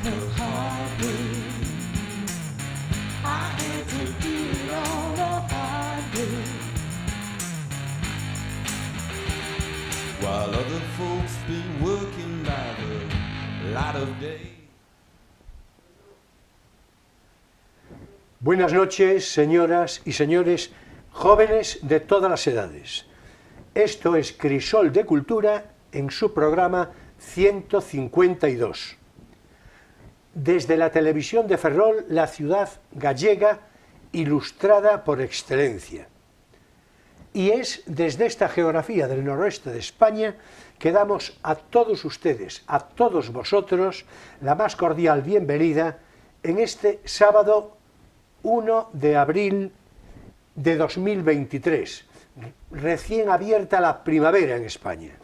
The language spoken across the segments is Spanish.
no heartbeat. I had to do it all the hard way. While other folks been working by the light of day. Buenas noches, señoras y señores, jóvenes de todas las edades. Esto es Crisol de Cultura en su programa 152. Desde la televisión de Ferrol, la ciudad gallega ilustrada por excelencia. Y es desde esta geografía del noroeste de España que damos a todos ustedes, a todos vosotros, la más cordial bienvenida en este sábado 1 de abril de 2023, recién abierta la primavera en España.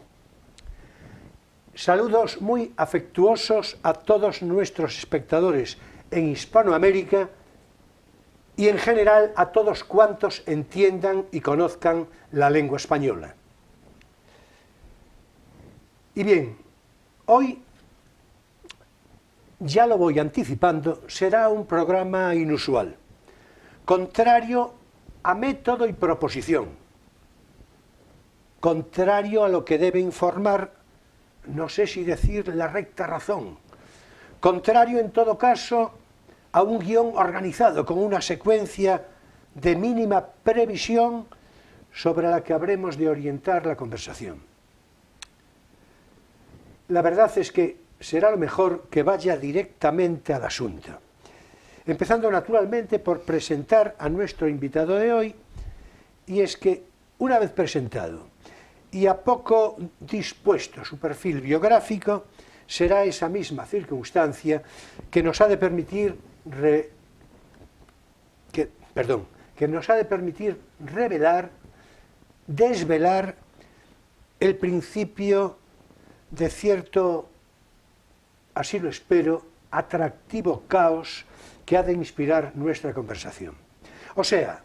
Saludos muy afectuosos a todos nuestros espectadores en Hispanoamérica y en general a todos cuantos entiendan y conozcan la lengua española. Y bien, hoy, ya lo voy anticipando, será un programa inusual, contrario a método y proposición, contrario a lo que debe informar, no sé si decir la recta razón, contrario en todo caso a un guión organizado con una secuencia de mínima previsión sobre la que habremos de orientar la conversación. La verdad es que será lo mejor que vaya directamente al asunto, empezando naturalmente por presentar a nuestro invitado de hoy, y es que una vez presentado y a poco dispuesto su perfil biográfico, será esa misma circunstancia que nos ha de permitir revelar, desvelar el principio de cierto, así lo espero, atractivo caos que ha de inspirar nuestra conversación. O sea,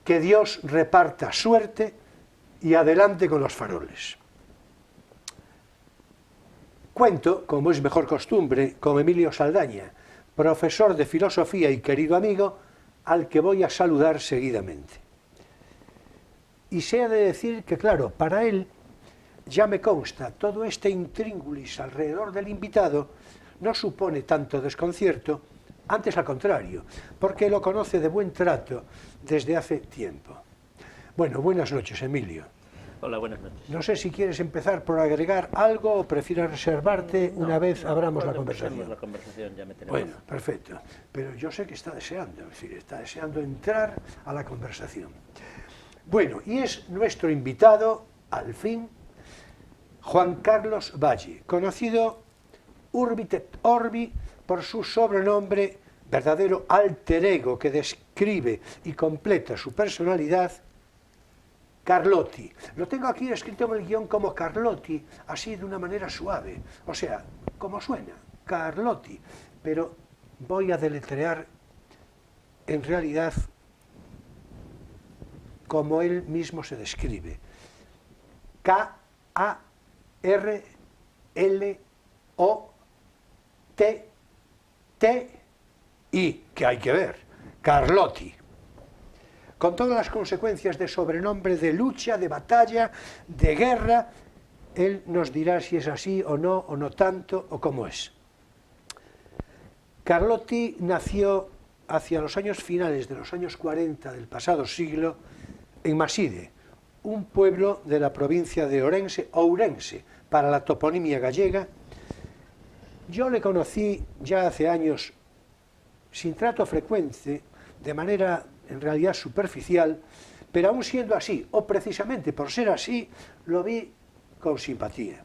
que Dios reparta suerte y adelante con los faroles. Cuento, como es mejor costumbre, con Emilio Saldaña, profesor de filosofía y querido amigo, al que voy a saludar seguidamente. Y se ha de decir que, claro, para él, ya me consta, todo este intríngulis alrededor del invitado no supone tanto desconcierto, antes al contrario, porque lo conoce de buen trato desde hace tiempo. Bueno, buenas noches, Emilio. Hola, buenas noches. No sé si quieres empezar por agregar algo o prefieres reservarte una vez abramos la conversación. La conversación ya me tenemos. Bueno, perfecto. Pero yo sé que está deseando, es decir, está deseando entrar a la conversación. Bueno, y es nuestro invitado, al fin, Juan Carlos Valle, conocido urbi et orbi por su sobrenombre, verdadero alter ego que describe y completa su personalidad, Carlotti. Lo tengo aquí escrito en el guión como Carlotti, así de una manera suave, o sea, como suena, Carlotti, pero voy a deletrear en realidad como él mismo se describe. K-A-R-L-O-T-T-I, que hay que ver, Carlotti. Con todas las consecuencias de sobrenombre, de lucha, de batalla, de guerra, él nos dirá si es así o no tanto, o cómo es. Carlotti nació hacia los años finales de los años 40 del pasado siglo en Maside, un pueblo de la provincia de Ourense, para la toponimia gallega. Yo le conocí ya hace años, sin trato frecuente, de manera en realidad superficial, pero aún siendo así, o precisamente por ser así, lo vi con simpatía.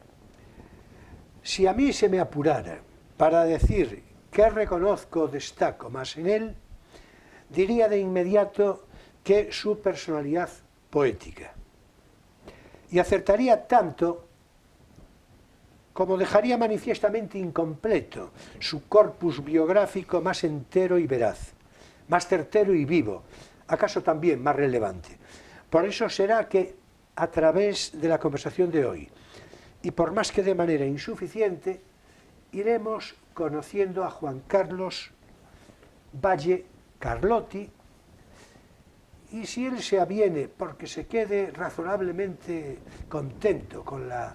Si a mí se me apurara para decir qué reconozco o destaco más en él, diría de inmediato que su personalidad poética. Y acertaría tanto como dejaría manifiestamente incompleto su corpus biográfico más entero y veraz, más certero y vivo, acaso también más relevante. Por eso será que a través de la conversación de hoy, y por más que de manera insuficiente, iremos conociendo a Juan Carlos Valle Carlotti, y si él se aviene porque se quede razonablemente contento con la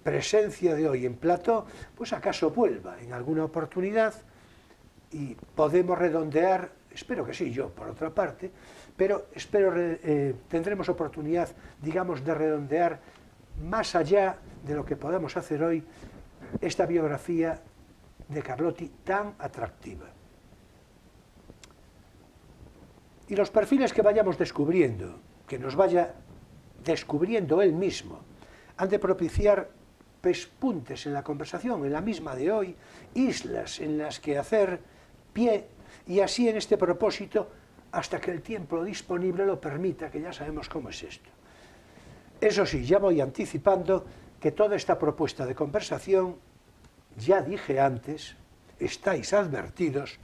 presencia de hoy en plató, pues acaso vuelva en alguna oportunidad y podemos redondear, espero que sí, yo por otra parte, pero espero tendremos oportunidad, digamos, de redondear más allá de lo que podamos hacer hoy esta biografía de Carlotti tan atractiva. Y los perfiles que vayamos descubriendo, que nos vaya descubriendo él mismo, han de propiciar pespuntes en la conversación, en la misma de hoy, islas en las que hacer pie, y así en este propósito hasta que el tiempo disponible lo permita, que ya sabemos cómo es esto. Eso sí, ya voy anticipando que toda esta propuesta de conversación, ya dije antes, estáis advertidos,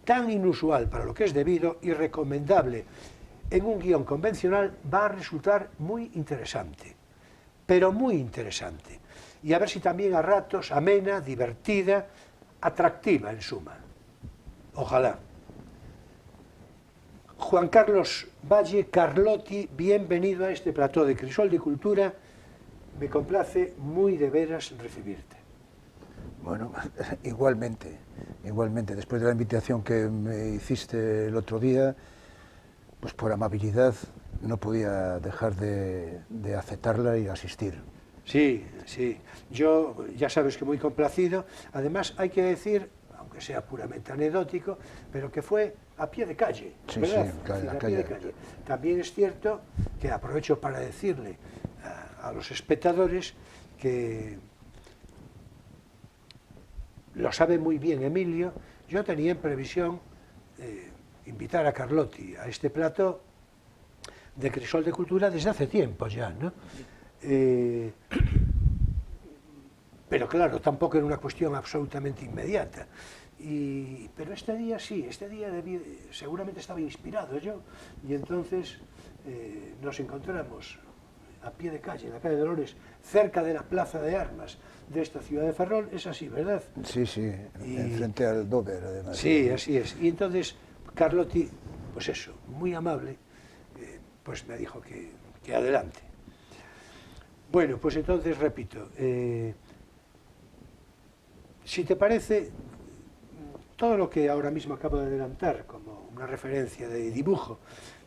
tan inusual para lo que es debido y recomendable en un guión convencional, va a resultar muy interesante, pero muy interesante, y a ver si también a ratos amena, divertida, atractiva en suma. Ojalá. Juan Carlos Valle Carlotti, bienvenido a este plató de Crisol de Cultura. Me complace muy de veras recibirte. Bueno, igualmente, después de la invitación que me hiciste el otro día, pues por amabilidad no podía dejar de aceptarla y asistir. Sí, sí, yo ya sabes que muy complacido, además hay que decir, aunque sea puramente anecdótico, pero que fue a pie de calle, sí, ¿verdad? Sí, claro, a pie de calle. También es cierto que aprovecho para decirle a los espectadores que lo sabe muy bien Emilio, yo tenía en previsión invitar a Carlotti a este plató de Crisol de Cultura desde hace tiempo ya, ¿no? Pero claro, tampoco era una cuestión absolutamente inmediata. Pero este día sí, seguramente estaba inspirado yo, y entonces nos encontramos a pie de calle, en la calle de Dolores, cerca de la plaza de armas de esta ciudad de Ferrol, es así, ¿verdad? Sí, sí, frente al Dover, además. Sí, así es. Y entonces Carlotti, pues eso, muy amable, pues me dijo que adelante. Bueno, pues entonces repito, si te parece, todo lo que ahora mismo acabo de adelantar como una referencia de dibujo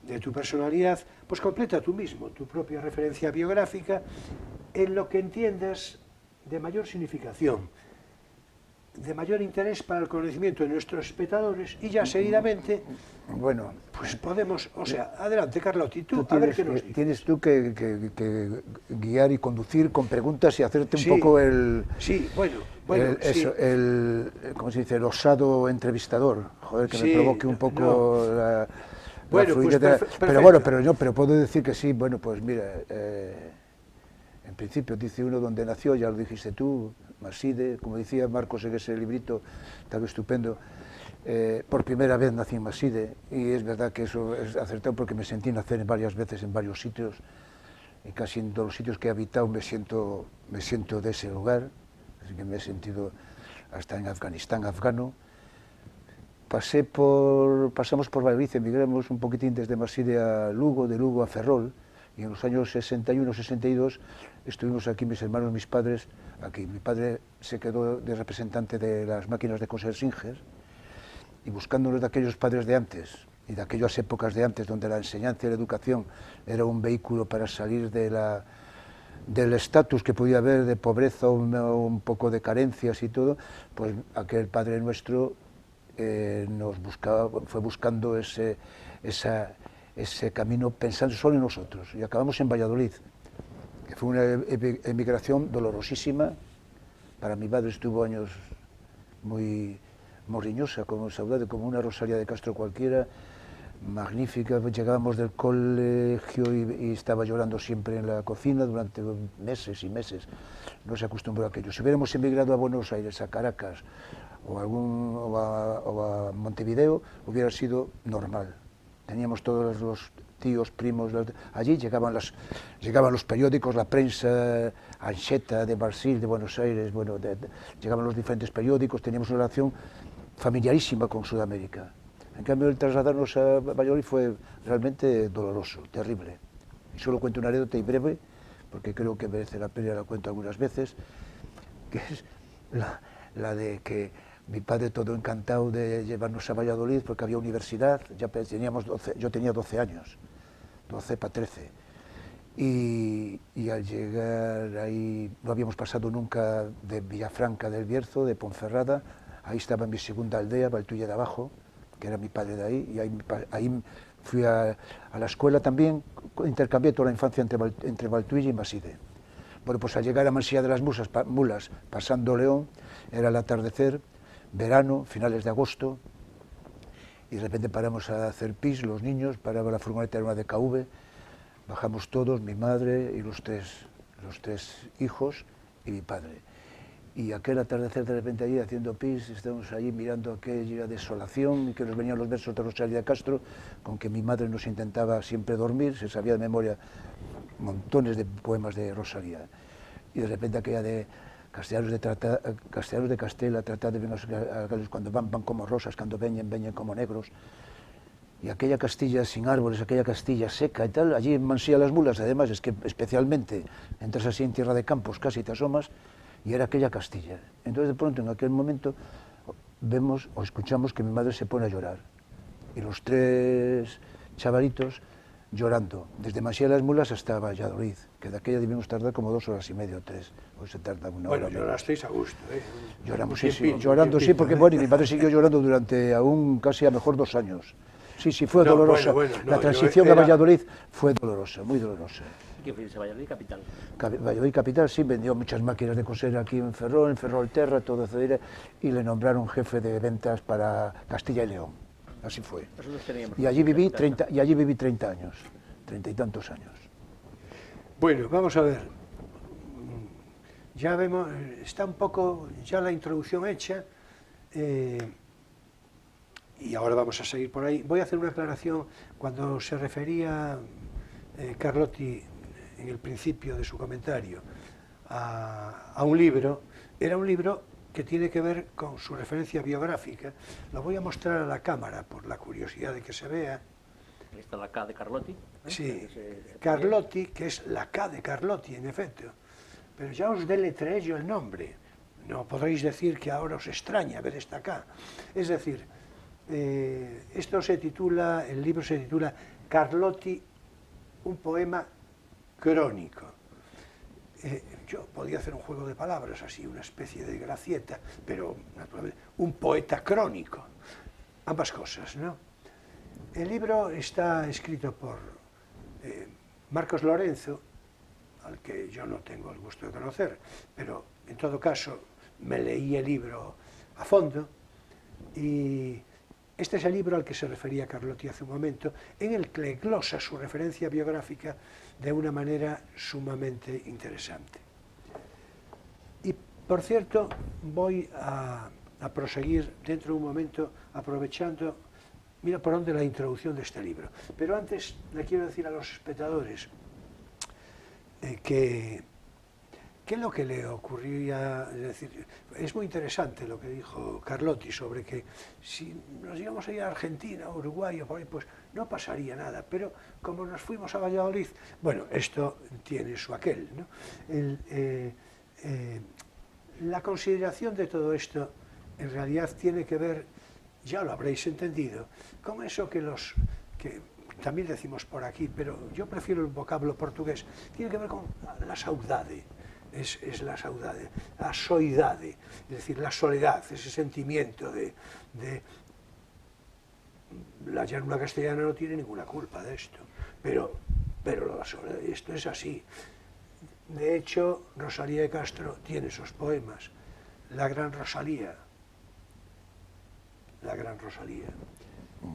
de tu personalidad, pues completa tú mismo tu propia referencia biográfica en lo que entiendas de mayor significación, de mayor interés para el conocimiento de nuestros espectadores, y ya seguidamente, bueno, pues podemos, o sea, adelante Carlotti, tú tienes, a ver qué nos dices. Tienes tú que guiar y conducir con preguntas y hacerte un Sí, poco el... Sí, bueno, eso, sí. ¿Cómo se dice? El osado entrevistador, joder, que Sí, me provoque un poco no. la Bueno, fluidez pues pero bueno, pero puedo decir que sí, bueno, pues mira, en principio dice uno donde nació, ya lo dijiste tú, Maside, como decía Marcos en ese librito tan estupendo, por primera vez nací en Maside, y es verdad que eso es acertado porque me sentí nacer varias veces en varios sitios, y casi en todos los sitios que he habitado me siento de ese lugar, así que me he sentido hasta en Afganistán afgano. Pasamos por Valladolid, emigramos un poquitín desde Maside a Lugo, de Lugo a Ferrol, y en los años 61, 62 estuvimos aquí mis hermanos, mis padres, aquí. Mi padre se quedó de representante de las máquinas de coser Singer, y buscándonos de aquellos padres de antes, y de aquellas épocas de antes, donde la enseñanza y la educación era un vehículo para salir del estatus que podía haber de pobreza o un poco de carencias y todo, pues aquel Padre Nuestro fue buscando ese camino pensando solo en nosotros, y acabamos en Valladolid, que fue una emigración dolorosísima. Para mi madre estuvo años muy morriñosa, como saudade, como una Rosalía de Castro cualquiera, magnífica. Llegábamos del colegio y estaba llorando siempre en la cocina durante meses y meses. No se acostumbró a aquello. Si hubiéramos emigrado a Buenos Aires, a Caracas o a Montevideo, hubiera sido normal. teníamos todos los tíos, primos, allí llegaban los periódicos, la prensa, Ancheta de Brasil, de Buenos Aires, bueno, llegaban los diferentes periódicos, teníamos una relación familiarísima con Sudamérica. En cambio, el trasladarnos a Valladolid fue realmente doloroso, terrible. Y solo cuento una anécdota y breve, porque creo que merece la pena, la cuento algunas veces, que es la de que mi padre todo encantado de llevarnos a Valladolid porque había universidad, ya teníamos 12, yo tenía 12 años, 12 para 13, y al llegar ahí no habíamos pasado nunca de Villafranca del Bierzo, de Ponferrada, ahí estaba mi segunda aldea, Valtulla de Abajo, que era mi padre de ahí, y ahí fui a la escuela también, intercambié toda la infancia entre Valtuilla y Maside. Bueno, pues al llegar a Mansilla de las Mulas, pasando León, era el atardecer, verano, finales de agosto, y de repente paramos a hacer pis, los niños, paraba la furgoneta, era una DKV, bajamos todos, mi madre y los tres hijos y mi padre. Y aquel atardecer de repente allí haciendo pis, estábamos allí mirando aquella desolación y que nos venían los versos de Rosalía de Castro, con que mi madre nos intentaba siempre dormir, se sabía de memoria montones de poemas de Rosalía. Y de repente aquella de Castellanos de Castela, tratad de venir a cuando van como rosas, cuando veñen como negros. Y aquella Castilla sin árboles, aquella Castilla seca y tal, allí en Mansilla de las Mulas, además, es que especialmente entras así en tierra de campos, casi te asomas, y era aquella Castilla. Entonces de pronto en aquel momento vemos o escuchamos que mi madre se pone a llorar. Y los tres chavalitos llorando, desde Mansilla de las Mulas hasta Valladolid, que de aquella debimos tardar como 2 horas y media o 3, hoy se tarda una hora. Bueno, llorasteis a gusto, Lloramos, sí, llorando, sí, porque bueno, y mi padre siguió llorando durante aún casi a lo mejor 2 años. Sí, fue dolorosa. La transición a Valladolid fue dolorosa, muy dolorosa. ¿Qué fue irse a Valladolid capital? Valladolid capital, sí, vendió muchas máquinas de coser aquí en Ferrol Terra, todo eso, y le nombraron jefe de ventas para Castilla y León. Así fue. Y allí viví 30 años, 30 y tantos años. Bueno, vamos a ver. Ya vemos, está un poco ya la introducción hecha, y ahora vamos a seguir por ahí. Voy a hacer una aclaración. Cuando se refería Carlotti en el principio de su comentario a un libro, era un libro que tiene que ver con su referencia biográfica. Lo voy a mostrar a la cámara por la curiosidad de que se vea. Ahí está la K de Carlotti. Sí, Carlotti, que es la K de Carlotti, en efecto. Pero ya os deletreé yo el nombre. No podréis decir que ahora os extraña ver esta K. Es decir, esto se titula, el libro se titula Carlotti, un poema crónico. Yo podía hacer un juego de palabras así, una especie de gracieta, pero naturalmente un poeta crónico, ambas cosas, ¿no? El libro está escrito por Marcos Lorenzo, al que yo no tengo el gusto de conocer, pero en todo caso me leí el libro a fondo, y este es el libro al que se refería Carlotti hace un momento, en el que glosa su referencia biográfica de una manera sumamente interesante. Y por cierto, voy a proseguir dentro de un momento, aprovechando, mira por dónde la introducción de este libro. Pero antes le quiero decir a los espectadores que ¿qué es lo que le ocurría? Es decir, es muy interesante lo que dijo Carlotti sobre que si nos íbamos a ir a Argentina, Uruguay o por ahí, pues no pasaría nada, pero como nos fuimos a Valladolid, bueno, esto tiene su aquel, ¿no? La consideración de todo esto en realidad tiene que ver, ya lo habréis entendido, con eso que también decimos por aquí, pero yo prefiero el vocablo portugués, tiene que ver con la saudade. Es la saudade, la soidade, es decir, la soledad, ese sentimiento de la llanura castellana no tiene ninguna culpa de esto, pero la soledad, esto es así. De hecho, Rosalía de Castro tiene esos poemas, la gran Rosalía.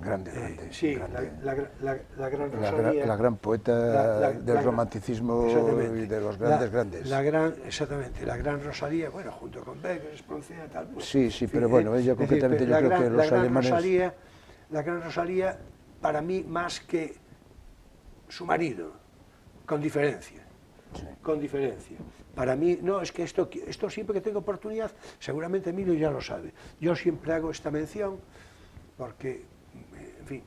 Grande, sí, grande. la gran Rosalía. La gran poeta del romanticismo y de los grandes. Exactamente, la gran Rosalía, bueno, junto con Becker, Espronceda, tal. Pues, sí, pero bueno, ella concretamente yo creo que los alemanes... La gran Rosalía para mí más que su marido, con diferencia. Sí. Con diferencia. Para mí, no, es que esto siempre que tengo oportunidad, seguramente Emilio ya lo sabe. Yo siempre hago esta mención porque, en fin,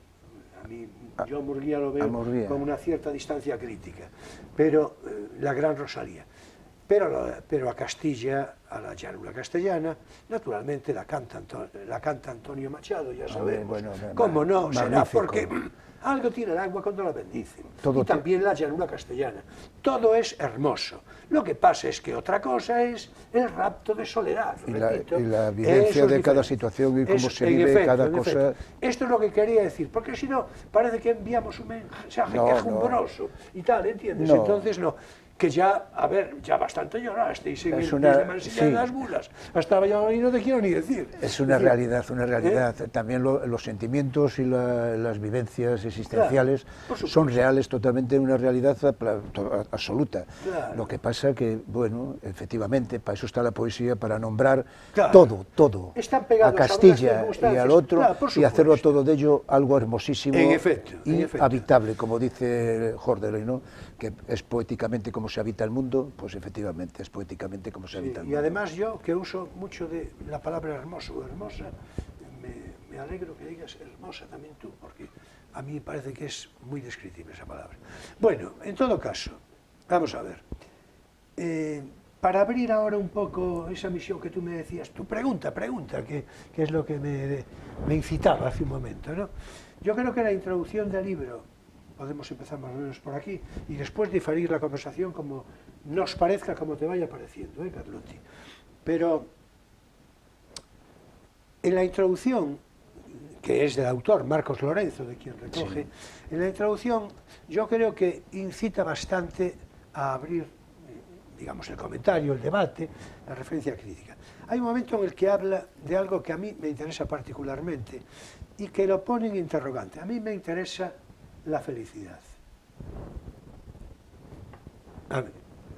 a mí, yo a Murguía lo veo con una cierta distancia crítica, pero la gran Rosalía. Pero a Castilla, a la llanura castellana, naturalmente la canta Antonio Machado, ya sabemos. Bueno, ¿Cómo no? Será magnífico. porque algo tiene el agua cuando la bendicen. Todo y también la llanura castellana. Todo es hermoso. Lo que pasa es que otra cosa es el rapto de soledad. Y repito. la vivencia de cada situación y cómo se vive cada cosa. Esto es lo que quería decir, porque si no, parece que enviamos un mensaje quejumbroso y tal, ¿entiendes? No. Entonces no. Que ya, a ver, ya bastante llorasteis en Es el una- de Mansilla de las Bulas. Hasta Valladolid no te quiero ni decir. Es una realidad, una realidad. También los sentimientos y las vivencias existenciales por supuesto. son reales, totalmente una realidad absoluta. Claro. Lo que pasa que, bueno, efectivamente, para eso está la poesía, para nombrar Claro. todo, Están a pegados a unas Castilla y circunstancias. al otro, Claro, por y hacerlo supuesto. todo de ello algo hermosísimo En efecto, y en efecto. habitable, como dice Jordeley, ¿no? Que es poéticamente como se habita el mundo, pues efectivamente es poéticamente como se habita el Y mundo. además yo, que uso mucho de la palabra hermoso o hermosa, me alegro que digas hermosa también tú, porque a mí me parece que es muy descriptiva esa palabra. Bueno, en todo caso, vamos a ver. Para abrir ahora un poco esa misión que tú me decías, tu pregunta, que es lo que me incitaba hace un momento, ¿no? Yo creo que la introducción del libro, podemos empezar más o menos por aquí, y después diferir la conversación como nos parezca, como te vaya pareciendo, Carlotti. Pero en la introducción, que es del autor Marcos Lorenzo, de quien recoge, en la introducción yo creo que incita bastante a abrir, digamos, el comentario, el debate, la referencia crítica. Hay un momento en el que habla de algo que a mí me interesa particularmente y que lo pone en interrogante. A mí me interesa la felicidad.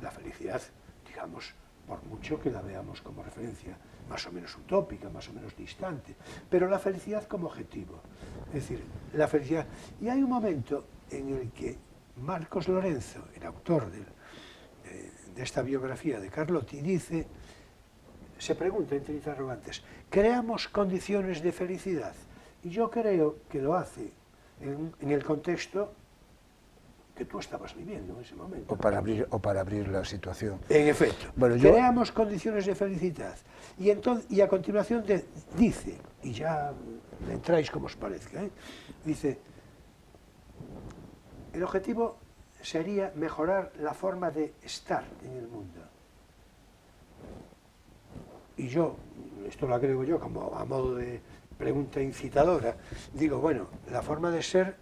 La felicidad, digamos, por mucho que la veamos como referencia más o menos utópica, más o menos distante, pero la felicidad como objetivo. Es decir, la felicidad. Y hay un momento en el que Marcos Lorenzo, el autor de esta biografía de Carlotti, dice, se pregunta entre interrogantes, ¿creamos condiciones de felicidad? Y yo creo que lo hace en el contexto que tú estabas viviendo en ese momento. O para abrir la situación. En efecto, Bueno, creamos condiciones de felicidad. Y a continuación dice, y ya entráis como os parezca, dice, el objetivo sería mejorar la forma de estar en el mundo. Y yo, esto lo agrego yo como a modo de pregunta incitadora, digo, bueno, la forma de estar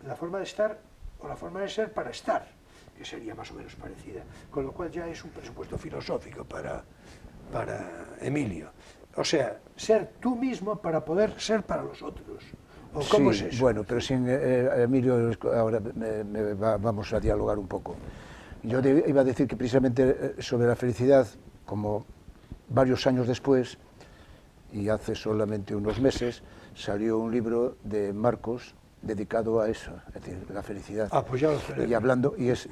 o la forma de ser para estar, que sería más o menos parecida, con lo cual ya es un presupuesto filosófico para Emilio. O sea, ser tú mismo para poder ser para los otros. ¿O cómo es eso? Bueno, pero sin Emilio, ahora vamos a dialogar un poco. Yo iba a decir que precisamente sobre la felicidad, como varios años después, y hace solamente unos meses, salió un libro de Marcos dedicado a eso, es decir, la felicidad. Ah, pues ya lo celebro. Y hablando, y es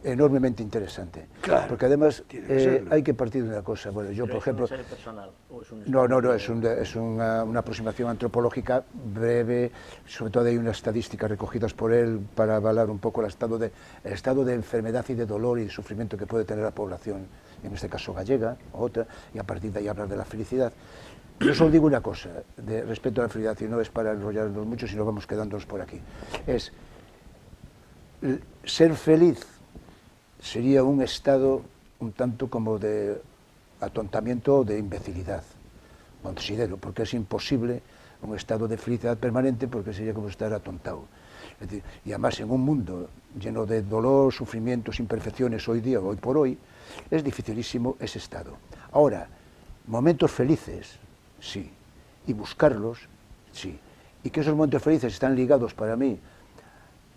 enormemente interesante. Claro, porque además tiene que serlo. hay que partir de una cosa. Bueno, yo, Pero por ejemplo, ¿es un ensayo personal o es un no, es una aproximación antropológica breve, sobre todo hay unas estadísticas recogidas por él para avalar un poco el estado de enfermedad y de dolor y de sufrimiento que puede tener la población, en este caso gallega, o otra, y a partir de ahí hablar de la felicidad. Yo solo digo una cosa respecto a la felicidad, y no es para enrollarnos mucho, sino vamos quedándonos por aquí. Es, ser feliz sería un estado un tanto como de atontamiento o de imbecilidad, considero, porque es imposible un estado de felicidad permanente, porque sería como estar atontado. Es decir, y además en un mundo lleno de dolor, sufrimientos, imperfecciones hoy día, hoy por hoy, es dificilísimo ese estado. Ahora, momentos felices, sí, y buscarlos, sí, y que esos momentos felices están ligados para mí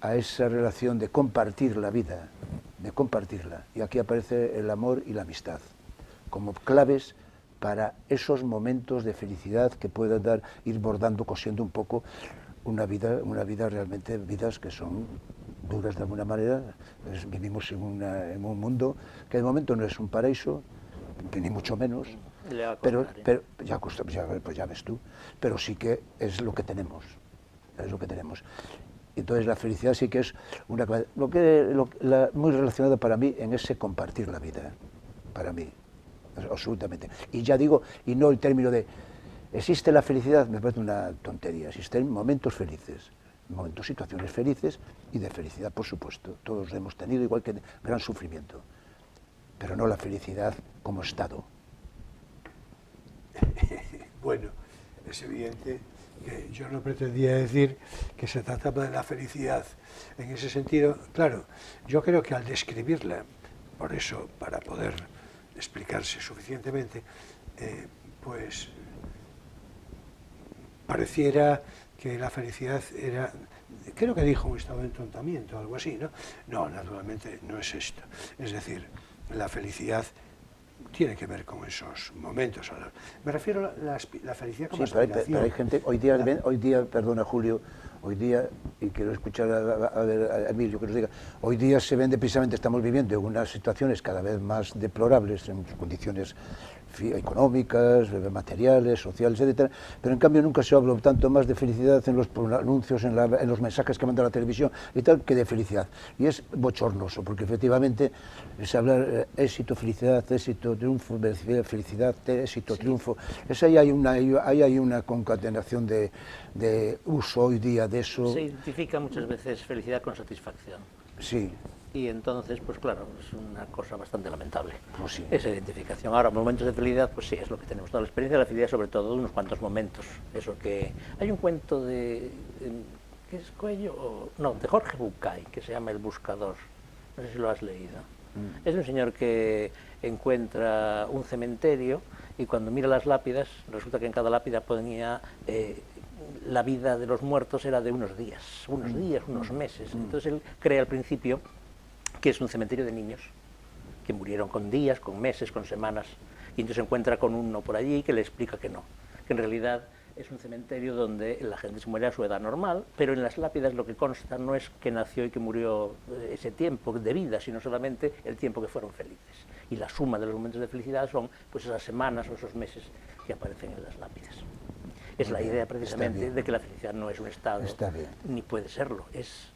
a esa relación de compartir la vida, de compartirla, y aquí aparece el amor y la amistad, como claves para esos momentos de felicidad que puedan ir bordando, cosiendo un poco una vida realmente, vidas que son duras de alguna manera. Vivimos en un mundo que de momento no es un paraíso, ni mucho menos, Le va a pero costar, ya cuesta, pues ya ves tú, pero sí que es lo que tenemos, es lo que tenemos. Entonces la felicidad sí que es una muy relacionada para mí en ese compartir la vida, para mí, absolutamente. Y ya digo, y no el término de existe la felicidad, me parece una tontería. Existen momentos felices, momentos, situaciones felices y de felicidad, por supuesto. Todos lo hemos tenido, igual que gran sufrimiento, pero no la felicidad como estado. Bueno, es evidente que yo no pretendía decir que se trataba de la felicidad en ese sentido. Claro, yo creo que al describirla, por eso, para poder explicarse suficientemente, pues pareciera que la felicidad era, creo que dijo un estado de entontamiento, algo así, ¿no? No, naturalmente no es esto. Es decir, la felicidad tiene que ver con esos momentos. Me refiero a la felicidad como Sí, pero hay gente, hoy día, perdona Julio, hoy día, y quiero escuchar a Emilio que nos diga, hoy día se vende precisamente, estamos viviendo en unas situaciones cada vez más deplorables, en condiciones económicas, materiales, sociales, etcétera, pero en cambio nunca se habla tanto más de felicidad en los anuncios, en los mensajes que manda la televisión y tal, que de felicidad. Y es bochornoso, porque efectivamente es hablar éxito, felicidad, éxito, triunfo, felicidad, éxito, triunfo. Ahí hay una concatenación de uso hoy día de eso. Se identifica muchas veces felicidad con satisfacción. Sí. Y entonces, pues claro, es una cosa bastante lamentable, Pues sí. esa identificación. Ahora, momentos de felicidad, pues sí, es lo que tenemos. Toda la experiencia de la felicidad, sobre todo, unos cuantos momentos. Eso que... Hay un cuento de... ¿Qué es Coello? No, de Jorge Bucay, que se llama El Buscador. No sé si lo has leído. Es un señor que encuentra un cementerio y cuando mira las lápidas, resulta que en cada lápida ponía... la vida de los muertos era de unos días, unos meses. Entonces él cree al principio que es un cementerio de niños, que murieron con días, con meses, con semanas, y entonces se encuentra con uno por allí que le explica que no, que en realidad es un cementerio donde la gente se muere a su edad normal, pero en las lápidas lo que consta no es que nació y que murió ese tiempo de vida, sino solamente el tiempo que fueron felices. Y la suma de los momentos de felicidad son pues esas semanas o esos meses que aparecen en las lápidas. Es la idea precisamente de que la felicidad no es un estado, ni puede serlo, es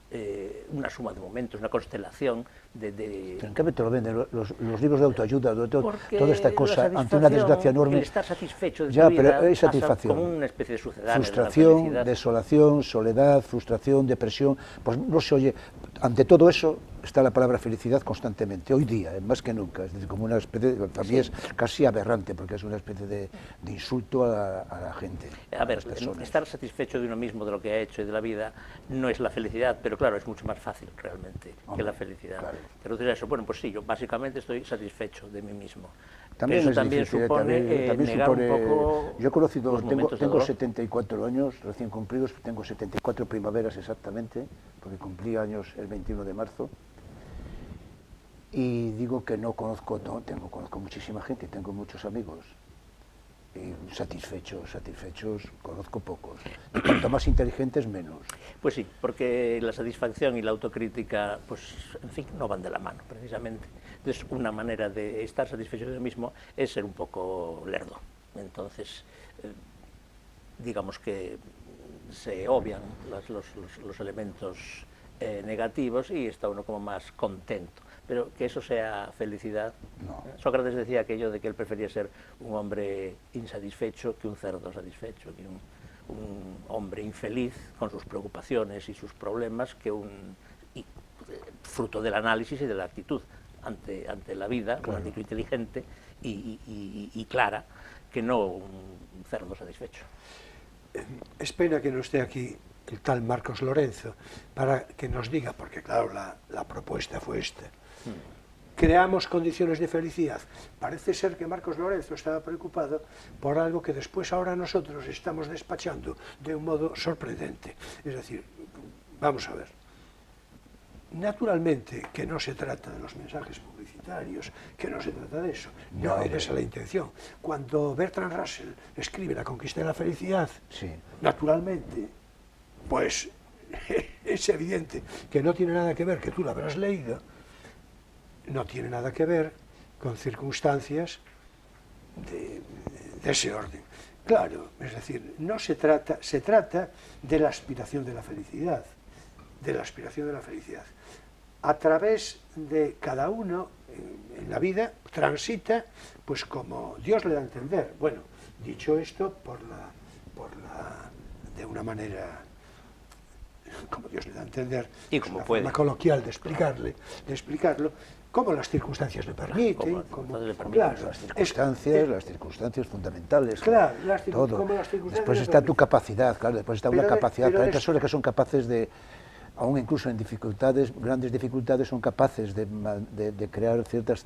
una suma de momentos, una constelación de... Pero en cambio te lo venden los libros de autoayuda, toda esta cosa, ante una desgracia enorme. El estar satisfecho de ya, tu vida pero hay satisfacción. como una especie de sucedáneo. Frustración, desolación, soledad, frustración, depresión, pues no se oye. Ante todo eso está la palabra felicidad constantemente, hoy día, más que nunca. Es decir, como una especie, para mí es casi aberrante, porque es una especie de insulto a la gente. A ver, estar satisfecho de uno mismo, de lo que ha hecho y de la vida, no es la felicidad, pero claro, es mucho más fácil realmente que la felicidad. Claro. Traducir eso, bueno, pues sí, yo básicamente estoy satisfecho de mí mismo. También pero eso es también difícil, supone negar un poco. Yo he conocido, los momentos de tengo dolor. 74 años recién cumplidos, tengo 74 primaveras exactamente, porque cumplí años el 21 de marzo. Y digo que no conozco, conozco muchísima gente, tengo muchos amigos. Y satisfechos, conozco pocos. Y cuanto más inteligentes, menos. Pues sí, porque la satisfacción y la autocrítica, pues, en fin, no van de la mano, precisamente. Entonces, una manera de estar satisfecho de uno mismo es ser un poco lerdo. Entonces, digamos que se obvian los elementos negativos y está uno como más contento. Pero que eso sea felicidad. No. Sócrates decía aquello de que él prefería ser un hombre insatisfecho que un cerdo satisfecho, que un hombre infeliz con sus preocupaciones y sus problemas, que fruto del análisis y de la actitud ante la vida, una actitud inteligente y clara, que no un cerdo satisfecho. Es pena que no esté aquí el tal Marcos Lorenzo para que nos diga, porque claro, la propuesta fue esta. Creamos condiciones de felicidad. Parece ser que Marcos Lorenzo estaba preocupado por algo que después ahora nosotros estamos despachando de un modo sorprendente. Es decir, vamos a ver, naturalmente que no se trata de los mensajes publicitarios, que no se trata de eso, no era esa la intención. Cuando Bertrand Russell escribe La conquista de la felicidad, naturalmente pues es evidente que no tiene nada que ver, que tú lo habrás leído, no tiene nada que ver con circunstancias de ese orden. Claro, es decir, no se trata, se trata de la aspiración de la felicidad, a través de cada uno en la vida transita pues como Dios le da a entender. Bueno, dicho esto de una manera como Dios le da a entender, y como una puede, forma coloquial de explicarlo, como las circunstancias le permiten, las circunstancias fundamentales, claro, todo. como las circunstancias Después está tu capacidad, claro, después está una capacidad, hay personas que son capaces de, aún incluso en dificultades, grandes dificultades, son capaces de crear ciertas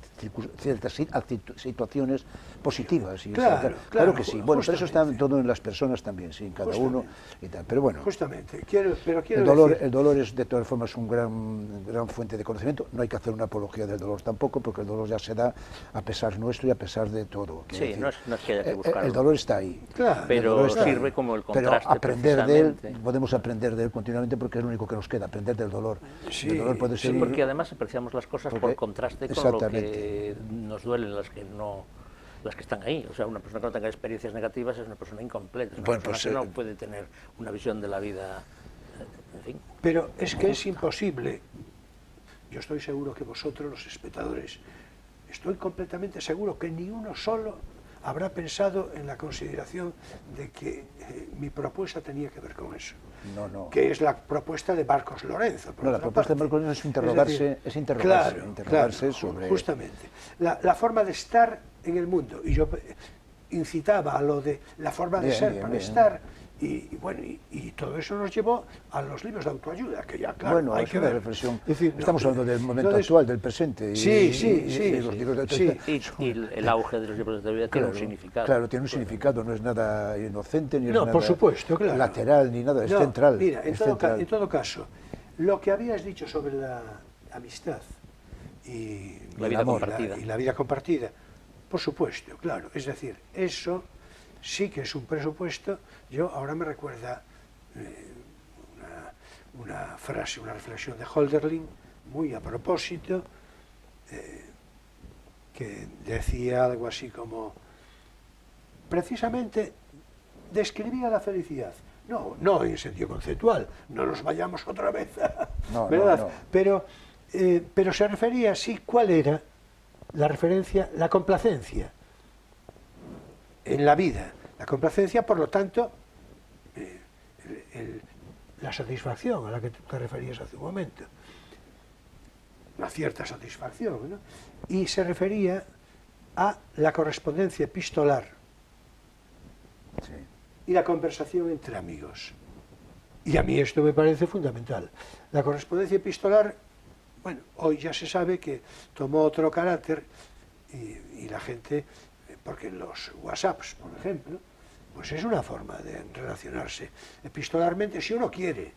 situaciones positivas. Y claro que sí. Bueno, pero eso está todo en las personas también, sí, en cada uno y tal. Pero bueno, justamente, el dolor es de todas formas un gran fuente de conocimiento. No hay que hacer una apología del dolor tampoco, porque el dolor ya se da a pesar nuestro y a pesar de todo. Sí, decir, no es que haya que buscarlo. El dolor está ahí. Claro, pero sirve como el contraste. Pero aprender de él, podemos aprender de él continuamente porque es lo único que nos queda, aprender del dolor. Sí, el dolor puede ser porque además apreciamos las cosas por contraste con lo que nos duelen, las que están ahí. O sea, una persona que no tenga experiencias negativas es una persona incompleta, es una persona que no puede tener una visión de la vida, en fin. Pero es que es imposible. Yo estoy seguro que vosotros, los espectadores, estoy completamente seguro que ni uno solo habrá pensado en la consideración de que mi propuesta tenía que ver con eso. No. Que es la propuesta de Marcos Lorenzo. No, la propuesta de Marcos Lorenzo es interrogarse, claro, sobre... Justamente. La forma de estar en el mundo. Y yo incitaba a lo de la forma de ser para estar. Y bueno, y todo eso nos llevó a los libros de autoayuda, que ya, claro, bueno, hay que ver. Reflexión. Es decir, estamos hablando del momento actual, del presente. Y los libros de autoayuda. Y el auge de los libros de autoayuda tiene un significado. Claro, tiene un significado, no es nada inocente, ni es nada por supuesto, claro, lateral, ni nada, es central. Mira, en todo caso, lo que habías dicho sobre la amistad y la vida compartida, por supuesto, claro, es decir, eso sí que es un presupuesto. Yo ahora me recuerda una frase, una reflexión de Hölderlin, muy a propósito, que decía algo así como, precisamente describía la felicidad, no en sentido conceptual, no nos vayamos otra vez, ¿verdad? No. Pero se refería así, ¿cuál era la referencia? La complacencia en la vida. La complacencia, por lo tanto, la satisfacción a la que te referías hace un momento, una cierta satisfacción, ¿no? Y se refería a la correspondencia epistolar y la conversación entre amigos. Y a mí esto me parece fundamental. La correspondencia epistolar, bueno, hoy ya se sabe que tomó otro carácter y la gente, porque los WhatsApps, por ejemplo, pues es una forma de relacionarse epistolarmente si uno quiere,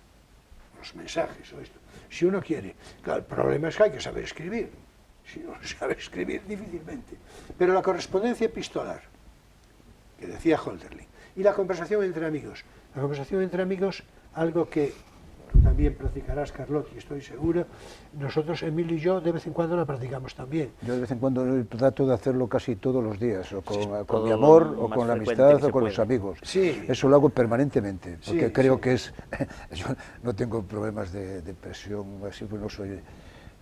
los mensajes o esto, si uno quiere. Claro, el problema es que hay que saber escribir, si no sabe escribir difícilmente. Pero la correspondencia epistolar, que decía Hölderlin, y la conversación entre amigos, algo que tú también practicarás, Carlotti, estoy seguro. Nosotros, Emilio y yo, de vez en cuando la practicamos también. Yo de vez en cuando trato de hacerlo casi todos los días, o con mi amor, o con la amistad, o con los amigos. Sí. Eso lo hago permanentemente, porque creo que es... Yo no tengo problemas de depresión, así, pues no soy...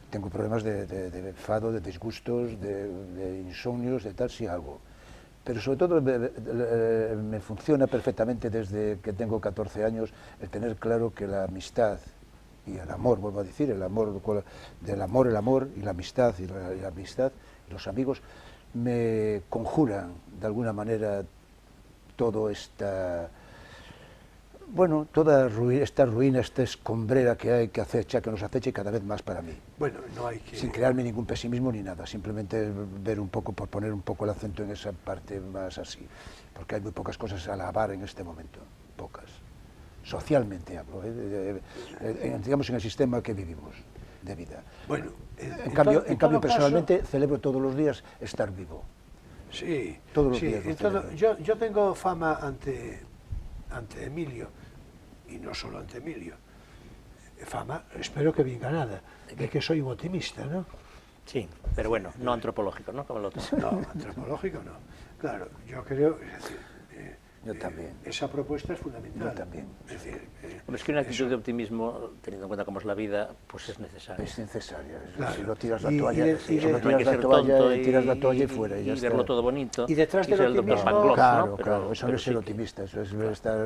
Tengo problemas de enfado, de disgustos, de insomnios, de tal, sí algo. Pero sobre todo me funciona perfectamente desde que tengo 14 años el tener claro que la amistad y el amor, vuelvo a decir, el amor, el amor y la amistad y los amigos me conjuran de alguna manera toda esta ruina, esta escombrera que nos acecha y cada vez más para mí. Bueno, no hay que... Sin crearme ningún pesimismo ni nada, simplemente ver un poco, por poner un poco el acento en esa parte más así, porque hay muy pocas cosas a alabar en este momento, pocas. Socialmente hablo, digamos en el sistema que vivimos de vida. Bueno, en cambio personalmente celebro todos los días estar vivo. Sí, todos los días. Yo tengo fama ante Emilio y no solo ante Emilio. Fama, espero que bien ganada, de que soy un optimista, ¿no? Sí, pero bueno, no antropológico, ¿no? Como el otro. No, antropológico no. Claro, yo creo, es decir, Yo también. esa propuesta es fundamental. Yo también. Es decir, Hombre, es que una actitud de optimismo, teniendo en cuenta cómo es la vida, pues es necesaria. Es necesaria. Claro. Si no tiras la Y- toalla, y de- si y de- no No hay que tiras la ser toalla, tonto tiras la toalla y fuera. Y ya está. verlo todo bonito. Y detrás del ser el Dr. optimismo- Pangloss, Claro, ¿no? claro, eso no pero es ser sí que- optimista, eso es estar...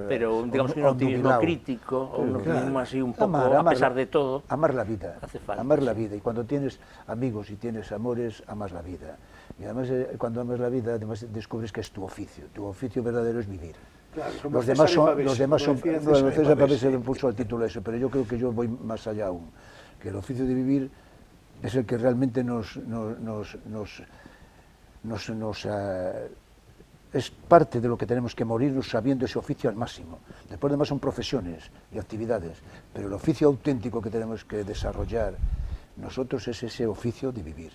Pero digamos que un optimismo obnubilado. crítico, o un Claro. optimismo así un poco, Amar, a amar pesar la- de todo. Amar la vida, Hace falta, amar la sí. vida. Y cuando tienes amigos y tienes amores, amas la vida. Y además, cuando amas la vida, además descubres que es tu oficio. Tu oficio verdadero es vivir. claro, como Los demás César son, Pavés, los demás como son, decía bueno, César Pavés Pavés, se le puso al título eso, pero yo creo que yo voy más allá aún, que el oficio de vivir es el que realmente es parte de lo que tenemos que morirnos sabiendo ese oficio al máximo. Después además son profesiones y actividades, pero el oficio auténtico que tenemos que desarrollar nosotros es ese oficio de vivir.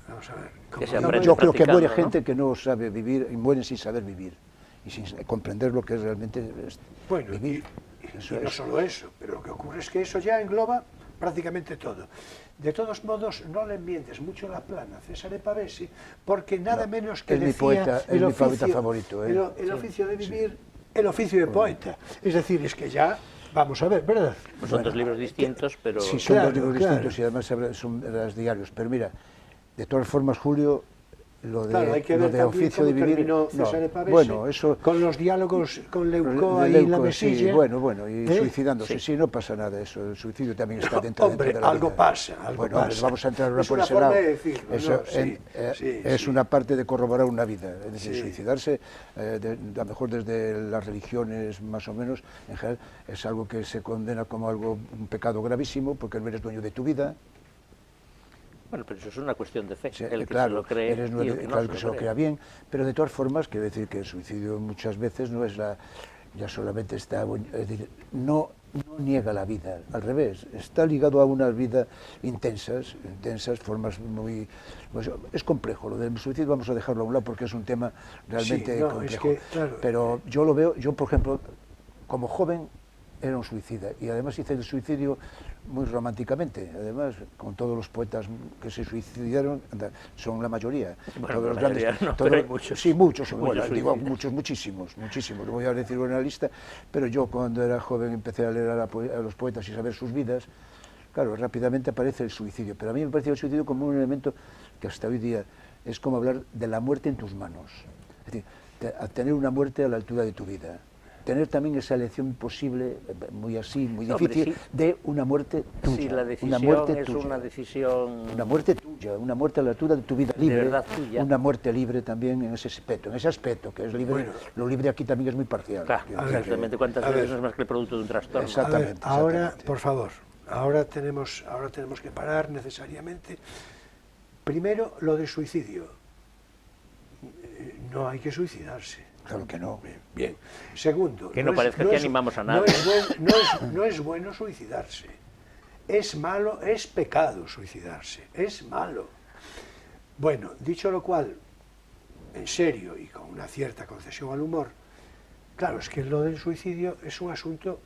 Vamos a ver. Que se como aprende Yo creo que muere practicando, ¿no? gente que no sabe vivir y mueren sin saber vivir y sin comprender lo que es realmente Bueno, vivir. y Eso no es. solo eso, pero lo que ocurre es que eso ya engloba prácticamente todo. De todos modos, no le mientes mucho la plana a César Pavesi, porque nada No, menos que es mi decía poeta, es el mi oficio, poeta favorito, ¿eh? el oficio de vivir, el oficio de poeta. Es decir, es que ya, vamos a ver, ¿verdad? Pues son dos libros distintos, pero... Sí, son Claro, dos libros claro. distintos y además son las diarios. Pero mira, de todas formas, Julio, lo de, Claro, hay que lo ver de también oficio cómo de vivir... terminó no, César Pavesi, bueno, eso... con los diálogos con Leucó de ahí en la Leuco, sí, mesilla. bueno, y ¿eh? suicidándose, sí, no pasa nada eso, el suicidio también está dentro Hombre, de la algo vida. pasa, algo Bueno, hombre, pasa. vamos a entrar ahora Es por una ese forma lado. de decirlo, Eso, ¿no? Sí, sí, es sí. una parte de corroborar una vida, es decir, Sí. suicidarse, a lo mejor desde las religiones más o menos, en general, es algo que se condena como algo, un pecado gravísimo, porque no eres dueño de tu vida. Bueno, pero eso es una cuestión de fe. Sí, el que claro, se lo cree eres y nueve- el que no claro se que lo se lo cree. crea bien, pero de todas formas, quiero decir que el suicidio muchas veces no es ya solamente está, es decir, no niega la vida, al revés, está ligado a unas vidas intensas, formas muy... Pues, es complejo, lo del suicidio vamos a dejarlo a un lado porque es un tema realmente Sí, no, complejo, es que, claro, pero yo lo veo, yo por ejemplo, como joven era un suicida y además hice el suicidio muy románticamente, además con todos los poetas que se suicidaron, son la mayoría. Bueno, todos la los mayoría no, pero hay muchos. Sí, muchos, Muchos bueno, digo suicidas. muchísimos, no voy a decir una lista, pero yo cuando era joven empecé a leer a los poetas y saber sus vidas, claro, rápidamente aparece el suicidio, pero a mí me parecía el suicidio como un elemento que hasta hoy día es como hablar de la muerte en tus manos, es decir, a tener una muerte a la altura de tu vida. Tener también esa elección posible, muy así, muy Hombre, difícil, sí. de una muerte tuya. Si la decisión una muerte es tuya. una decisión... Una muerte tuya, una muerte a la altura de tu vida libre, verdad tuya. una muerte libre también en ese aspecto que es libre. Bueno. Lo libre aquí también es muy parcial. Claro, Quiero decir exactamente. ¿Cuántas a ver. veces no es más que el producto de un trastorno? Exacto. A ver, Exactamente, ahora, exactamente. por favor, ahora tenemos que parar necesariamente. Primero, lo del suicidio. No hay que suicidarse. Claro que no. Bien. Segundo, Que no parezca que animamos a nadie. No es bueno suicidarse. Es malo, es pecado suicidarse. Es malo. Bueno, dicho lo cual, en serio y con una cierta concesión al humor, claro, es que lo del suicidio es un asunto,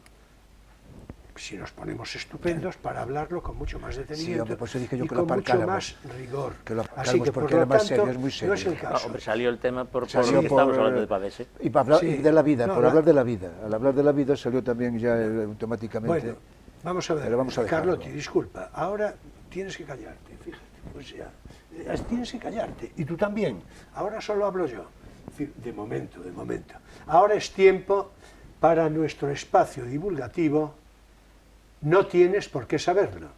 si nos ponemos estupendos, para hablarlo con mucho más detenimiento, Sí, hombre, por eso dije yo y que lo con mucho aparcáramos. más rigor. Que lo Así aparcáramos que, por porque lo era más tanto, serio, es muy serio. no es el No, caso. hombre, salió el tema por Salió lo que por- estamos hablando de Pavés, ¿eh? Y para hablar Sí. de la vida, No, por hablar de la vida. Al hablar de la vida salió también ya automáticamente. Bueno, vamos a ver, Pero vamos a dejarlo. Carlotti, disculpa, ahora tienes que callarte, fíjate, pues ya, tienes que callarte, y tú también, ahora solo hablo yo, es decir, de momento, ahora es tiempo para nuestro espacio divulgativo, no tienes por qué saberlo.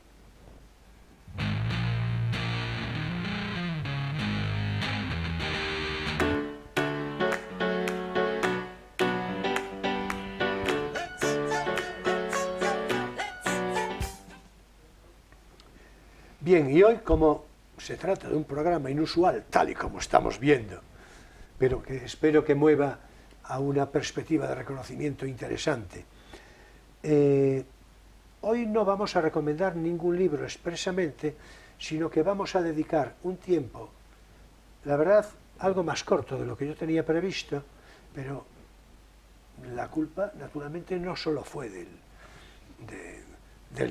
Bien, y hoy, como se trata de un programa inusual, tal y como estamos viendo, pero que espero que mueva a una perspectiva de reconocimiento interesante, hoy no vamos a recomendar ningún libro expresamente, sino que vamos a dedicar un tiempo, la verdad, algo más corto de lo que yo tenía previsto, pero la culpa, naturalmente, no solo fue del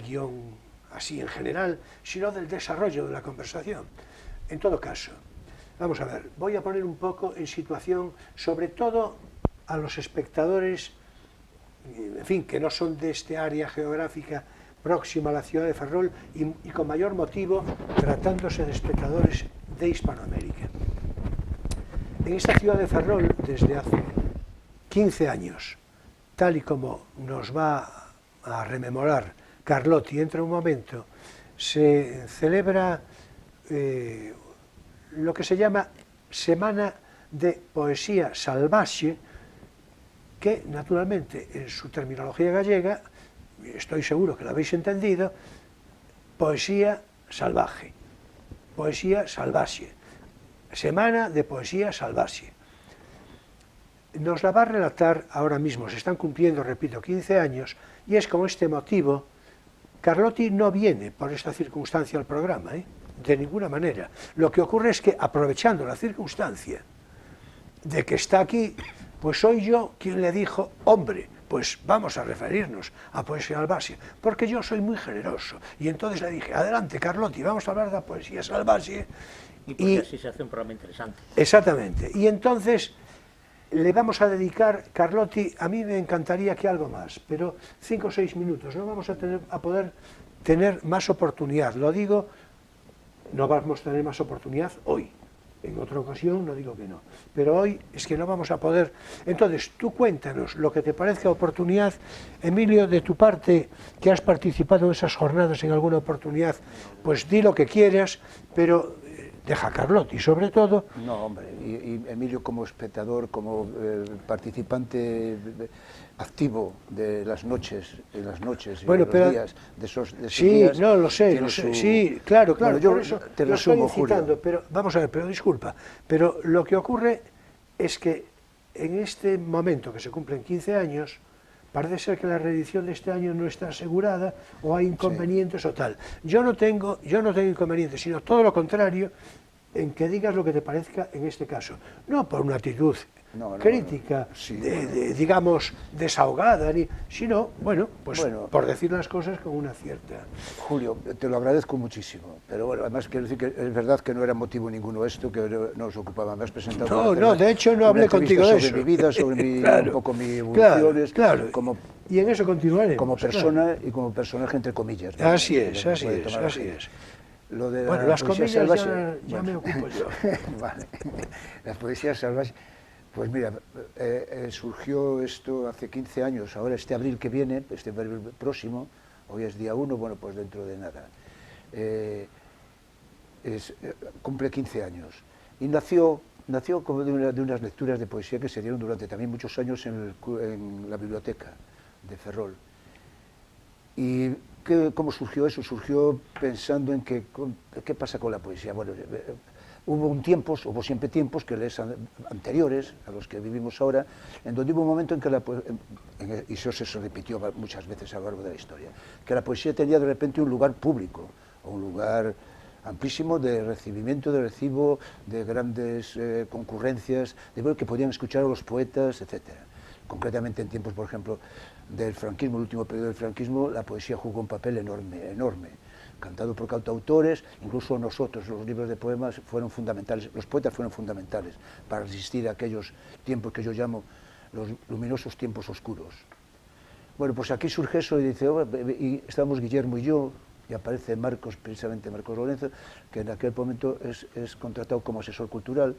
guión así en general, sino del desarrollo de la conversación. En todo caso, vamos a ver, voy a poner un poco en situación, sobre todo a los espectadores, en fin, que no son de este área geográfica próxima a la ciudad de Ferrol y con mayor motivo tratándose de espectadores de Hispanoamérica. En esta ciudad de Ferrol, desde hace 15 años, tal y como nos va a rememorar Carlotti dentro de un momento, se celebra lo que se llama Semana de Poesía Salvaxe, que naturalmente en su terminología gallega, estoy seguro que lo habéis entendido, poesía salvaje, poesía salvaxe, Semana de Poesía Salvaxe. Nos la va a relatar ahora mismo, se están cumpliendo, repito, 15 años, y es con este motivo. Carlotti no viene por esta circunstancia al programa, de ninguna manera. Lo que ocurre es que, aprovechando la circunstancia de que está aquí, pues soy yo quien le dijo, hombre, pues vamos a referirnos a Poesía Salvaxe, porque yo soy muy generoso. Y entonces le dije, adelante Carlotti, vamos a hablar de la Poesía Salvaxe. Y porque así se hace un programa interesante. Exactamente. Y entonces le vamos a dedicar, Carlotti, a mí me encantaría que algo más, pero 5 o 6 minutos, no vamos a poder tener más oportunidad. Lo digo, no vamos a tener más oportunidad hoy. En otra ocasión no digo que no, pero hoy es que no vamos a poder. Entonces, tú cuéntanos lo que te parezca oportunidad. Emilio, de tu parte, que has participado en esas jornadas en alguna oportunidad, pues di lo que quieras, pero deja a Carlotti, sobre todo. No, hombre, y Emilio como espectador, como participante activo de las noches, y bueno, de pero, los días, de esos sí, días, no, lo sé, sí, claro, Bueno, yo por eso te lo resumo, estoy incitando, Julio. pero vamos a ver, pero disculpa, pero lo que ocurre es que en este momento que se cumplen 15 años, parece ser que la reedición de este año no está asegurada, o hay inconvenientes o tal. Yo no tengo inconvenientes, sino todo lo contrario, en que digas lo que te parezca en este caso. No por una actitud crítica, sí, digamos, desahogada, sino, bueno, por decir las cosas con una cierta... Julio, te lo agradezco muchísimo, pero bueno, además quiero decir que es verdad que no era motivo ninguno esto, que no nos ocupaba, me has presentado... No, de hecho no hablé contigo de eso. Sobre mi vida, sobre claro, un poco mis evoluciones, claro. Como, y en eso continuaremos. Como persona claro. Y como personaje entre comillas, ¿no? Así es. Lo de bueno, las comillas ya me ocupo yo. Vale. Las poesías salvajes, pues mira, surgió esto hace 15 años, ahora este abril que viene, este abril próximo, hoy es día 1, bueno, pues dentro de nada. Cumple 15 años. Y nació como de unas lecturas de poesía que se dieron durante también muchos años en la biblioteca de Ferrol. Y ¿cómo surgió eso? Surgió pensando en qué pasa con la poesía. Bueno, hubo siempre tiempos que anteriores a los que vivimos ahora, en donde hubo un momento en que y eso se repitió muchas veces a lo largo de la historia, que la poesía tenía de repente un lugar público, o un lugar amplísimo de recibimiento, de recibo, de grandes concurrencias, de que podían escuchar a los poetas, etcétera. Concretamente en tiempos, por ejemplo, del franquismo, el último periodo del franquismo, la poesía jugó un papel enorme, cantado por cantautores, incluso nosotros, los libros de poemas fueron fundamentales, los poetas fueron fundamentales para resistir a aquellos tiempos que yo llamo los luminosos tiempos oscuros. Bueno, pues aquí surge eso y dice, y estábamos Guillermo y yo, y aparece precisamente Marcos Lorenzo, que en aquel momento es contratado como asesor cultural,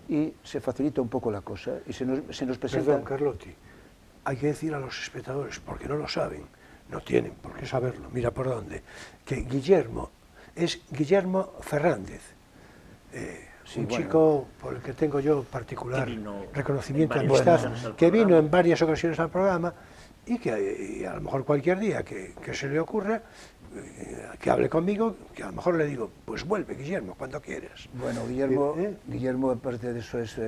y se facilita un poco la cosa, y se nos presenta... Perdón, Carlotti, hay que decir a los espectadores, porque no lo saben, no tienen por qué saberlo, mira por dónde, que Guillermo es Guillermo Fernández, un chico por el que tengo yo particular reconocimiento y amistad, que vino en varias ocasiones al programa, y que a lo mejor cualquier día que se le ocurra, que hable conmigo, que a lo mejor le digo, pues vuelve Guillermo, cuando quieras. Bueno, Guillermo aparte de eso es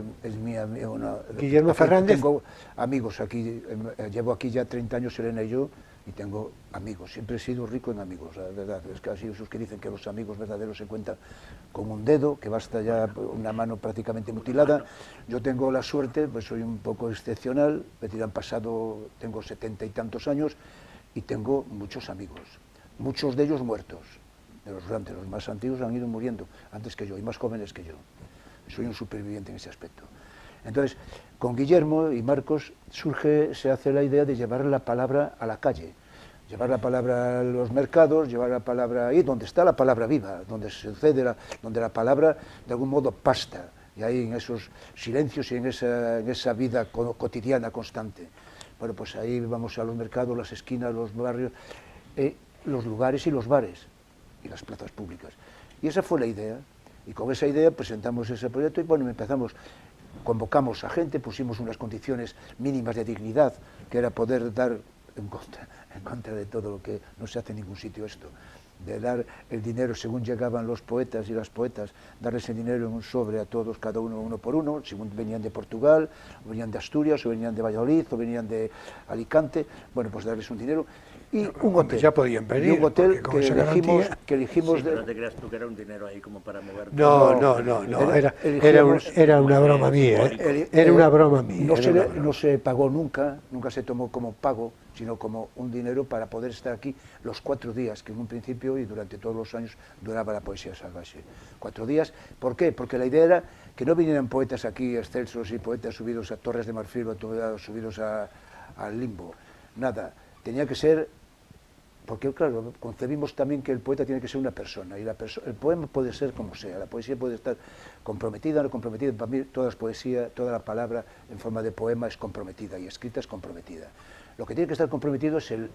mi amigo. Guillermo Fernández. Tengo amigos aquí, llevo aquí ya 30 años, Elena y yo, y tengo amigos, siempre he sido rico en amigos, la verdad, es casi esos que dicen que los amigos verdaderos se cuentan con un dedo, que basta ya una mano prácticamente mutilada. Yo tengo la suerte, pues soy un poco excepcional, han pasado, tengo 70 y tantos años y tengo muchos amigos, muchos de ellos muertos, de los grandes, los más antiguos han ido muriendo antes que yo y más jóvenes que yo. Soy un superviviente en ese aspecto. Entonces, con Guillermo y Marcos se hace la idea de llevar la palabra a la calle, llevar la palabra a los mercados, llevar la palabra ahí donde está la palabra viva, donde sucede, donde la palabra de algún modo pasta, y ahí en esos silencios y en esa vida cotidiana constante. Bueno, pues ahí vamos a los mercados, las esquinas, los barrios, los lugares y los bares, y las plazas públicas. Y esa fue la idea, y con esa idea presentamos ese proyecto y bueno, convocamos a gente, pusimos unas condiciones mínimas de dignidad, que era poder dar en contra de todo lo que no se hace en ningún sitio esto, de dar el dinero según llegaban los poetas y las poetas, darles el dinero en un sobre a todos, cada uno por uno, según venían de Portugal, o venían de Asturias, o venían de Valladolid, o venían de Alicante, bueno, pues darles un dinero. Y un hotel, ya podían venir, y un hotel que elegimos sí, pero no te creas tú que era un dinero ahí como para mover. No, era una broma mía, era una broma mía. No se pagó nunca se tomó como pago, sino como un dinero para poder estar aquí los 4 días, que en un principio y durante todos los años duraba la poesía salvaje. 4 días, ¿por qué? Porque la idea era que no vinieran poetas aquí excelsos y poetas subidos a Torres de Marfil o subidos al limbo, nada, tenía que ser. Porque, claro, concebimos también que el poeta tiene que ser una persona, y el poema puede ser como sea, la poesía puede estar comprometida o no comprometida. Para mí, toda la poesía, toda la palabra en forma de poema es comprometida, y escrita es comprometida. Lo que tiene que estar comprometido es el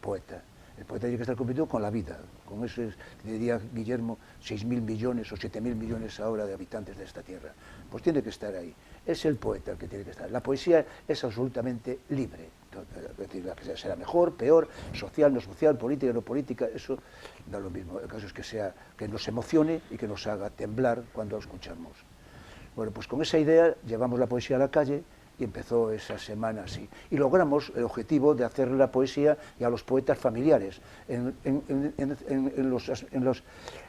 poeta. El poeta tiene que estar comprometido con la vida, con eso, diría Guillermo, 6.000 millones o 7.000 millones ahora de habitantes de esta tierra. Pues tiene que estar ahí. Es el poeta el que tiene que estar. La poesía es absolutamente libre. Es decir, la que será mejor, peor, social, no social, política, no política, eso da lo mismo. El caso es que nos emocione y que nos haga temblar cuando lo escuchamos. Bueno, pues con esa idea llevamos la poesía a la calle y empezó esa semana así. Y logramos el objetivo de hacerle la poesía y a los poetas familiares. En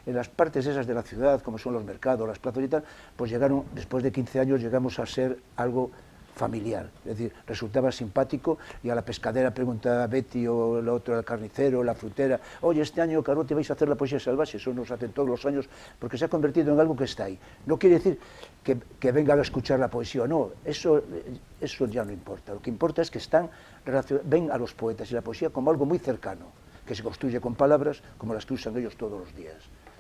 las partes esas de la ciudad, como son los mercados, las plazas y tal, pues llegaron, después de 15 años, llegamos a ser algo familiar, es decir, resultaba simpático, y a la pescadera pregunta a Betty, o el otro al carnicero, la frutera, oye, este año, Carote, vais a hacer la poesía salvaje, eso nos hacen todos los años, porque se ha convertido en algo que está ahí. No quiere decir que vengan a escuchar la poesía, no, eso ya no importa, lo que importa es que ven a los poetas y la poesía como algo muy cercano, que se construye con palabras como las que usan ellos todos los días.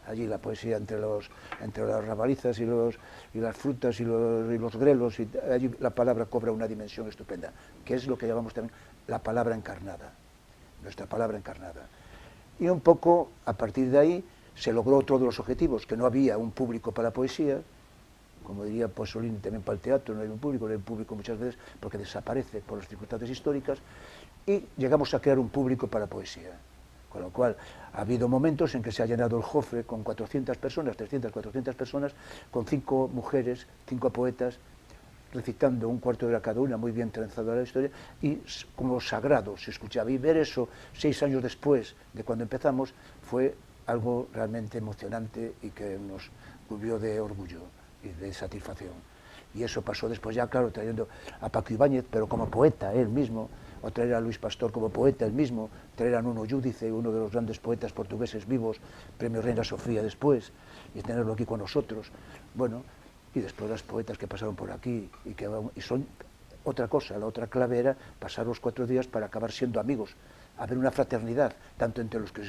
Allí la poesía entre las rabalizas y las frutas y los grelos, y allí la palabra cobra una dimensión estupenda, que es lo que llamamos también la palabra encarnada, nuestra palabra encarnada. Y un poco a partir de ahí se logró otro de los objetivos, que no había un público para la poesía, como diría Pasolini también para el teatro, no hay un público muchas veces porque desaparece por las circunstancias históricas, y llegamos a crear un público para la poesía. Con lo cual, ha habido momentos en que se ha llenado el Jofre con 400 personas, 300, 400 personas, con 5 mujeres, 5 poetas, recitando un cuarto de hora cada una, muy bien trenzada la historia, y como sagrado se escuchaba. Y ver eso 6 años después de cuando empezamos fue algo realmente emocionante y que nos cubrió de orgullo y de satisfacción. Y eso pasó después ya, claro, trayendo a Paco Ibáñez, pero como poeta él mismo, o traer a Luis Pastor como poeta él mismo, traer a Nuno Giúdice, uno de los grandes poetas portugueses vivos, premio Reina Sofía después, y tenerlo aquí con nosotros. Bueno, y después las poetas que pasaron por aquí, y son otra cosa, la otra clave era pasar los 4 días para acabar siendo amigos, haber una fraternidad, tanto entre los que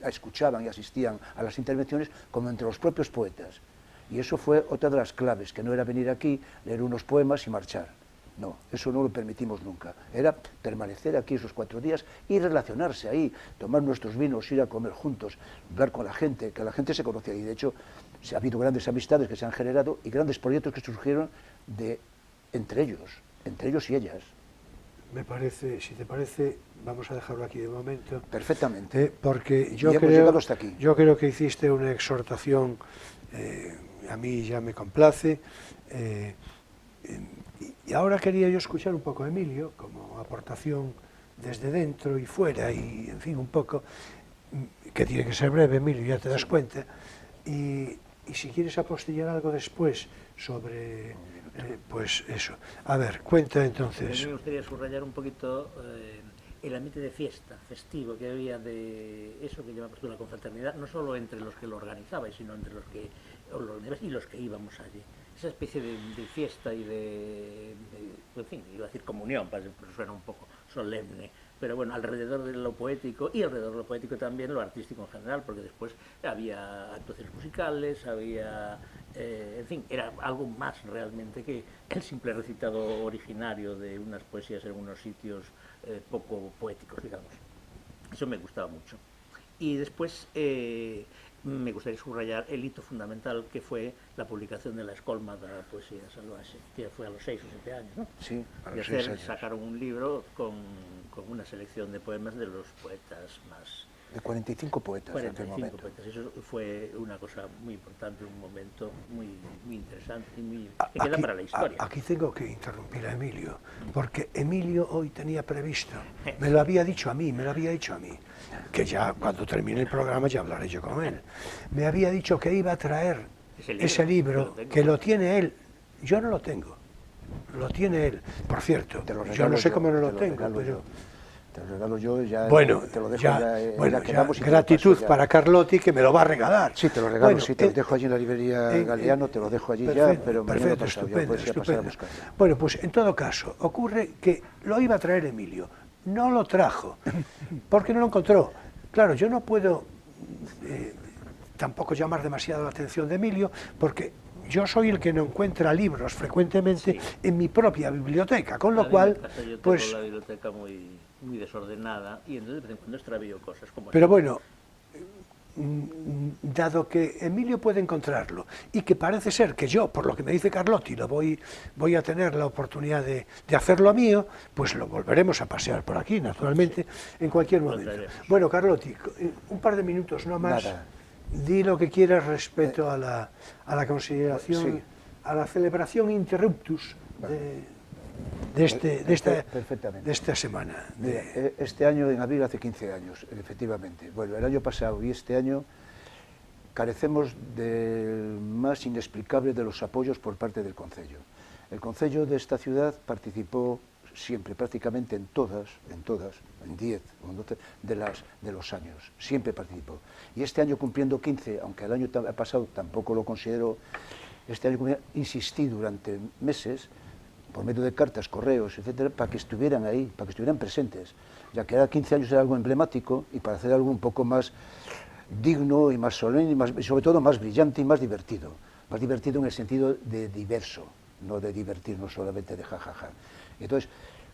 escuchaban y asistían a las intervenciones, como entre los propios poetas. Y eso fue otra de las claves, que no era venir aquí, leer unos poemas y marchar. No, eso no lo permitimos nunca. Era permanecer aquí esos 4 días y relacionarse ahí, tomar nuestros vinos, ir a comer juntos, hablar con la gente, que la gente se conocía. Y de hecho, ha habido grandes amistades que se han generado y grandes proyectos que surgieron entre ellos y ellas. Me parece, si te parece, vamos a dejarlo aquí de momento. Perfectamente. Porque yo creo que hiciste una exhortación, a mí ya me complace. Y ahora quería yo escuchar un poco a Emilio, como aportación desde dentro y fuera, y en fin, un poco, que tiene que ser breve, Emilio, ya te das cuenta, y si quieres apostillar algo después sobre, pues eso. A ver, cuenta A mí entonces. me gustaría subrayar un poquito el ambiente de fiesta, festivo, que había de eso que llamamos tú la confraternidad, no solo entre los que lo organizabais, sino entre los que y los que íbamos allí. Esa especie de fiesta y en fin, iba a decir comunión, pero suena un poco solemne, pero bueno, alrededor de lo poético y alrededor de lo poético también lo artístico en general, porque después había actuaciones musicales, había, en fin, era algo más realmente que el simple recitado originario de unas poesías en unos sitios poco poéticos, digamos. Eso me gustaba mucho. Y después me gustaría subrayar el hito fundamental que fue la publicación de la Escolma de la Poesía Salvaje, que fue a los 6 o 7 años, ¿no? Sí, a Y los 6 años. sacaron un libro con una selección de poemas de los poetas más... De 45 poetas en aquel 45 momento. poetas. Eso fue una cosa muy importante, un momento muy, muy interesante y muy, A- que queda aquí- para la historia. Aquí tengo que interrumpir a Emilio, porque Emilio hoy tenía previsto, me lo había dicho a mí, que ya cuando termine el programa ya hablaré yo con él. Me había dicho que iba a traer ese libro, que lo tiene él. Yo no lo tengo, lo tiene él. Por cierto, Te lo yo regalo no sé cómo no lo te tengo, regalo pero... yo. Te lo regalo yo, ya Bueno, te lo dejo bueno, ya quedamos y te lo gratitud paso ya. para Carlotti, que me lo va a regalar. Sí, te lo regalo, Bueno, sí, te lo dejo allí en la librería Galeano, te lo dejo allí ya, pero mañana perfecto, pasado ya estupendo, puedes ir a pasar a estupendo. buscar. Bueno, pues en todo caso, ocurre que lo iba a traer Emilio, no lo trajo, porque no lo encontró. Claro, yo no puedo tampoco llamar demasiado la atención de Emilio, porque yo soy el que no encuentra libros frecuentemente en mi propia biblioteca, con A lo mí cual, me pasa, yo tengo pues... la biblioteca muy, muy desordenada y entonces de vez en cuando extravío cosas como Pero así. bueno, dado que Emilio puede encontrarlo y que parece ser que yo, por lo que me dice Carlotti, voy a tener la oportunidad de hacerlo mío, pues lo volveremos a pasear por aquí, naturalmente, en cualquier momento. traeremos. Bueno, Carlotti, un par de minutos no más, Nada. di lo que quieras respecto a la consideración, sí. a la celebración interruptus Perfectamente. de esta semana. Mira, este año, en abril, hace 15 años, efectivamente. Bueno, el año pasado y este año carecemos del más inexplicable de los apoyos por parte del Concello. El Concello de esta ciudad participó siempre, prácticamente en 10 o en 12 de los años, siempre participó. Y este año cumpliendo 15, aunque el año pasado tampoco lo considero, este año insistí durante meses, por medio de cartas, correos, etcétera, para que estuvieran ahí, para que estuvieran presentes, ya que era 15 años era algo emblemático y para hacer algo un poco más digno y más solemne y sobre todo más brillante y más divertido en el sentido de diverso, no de divertirnos solamente de jajaja. Entonces,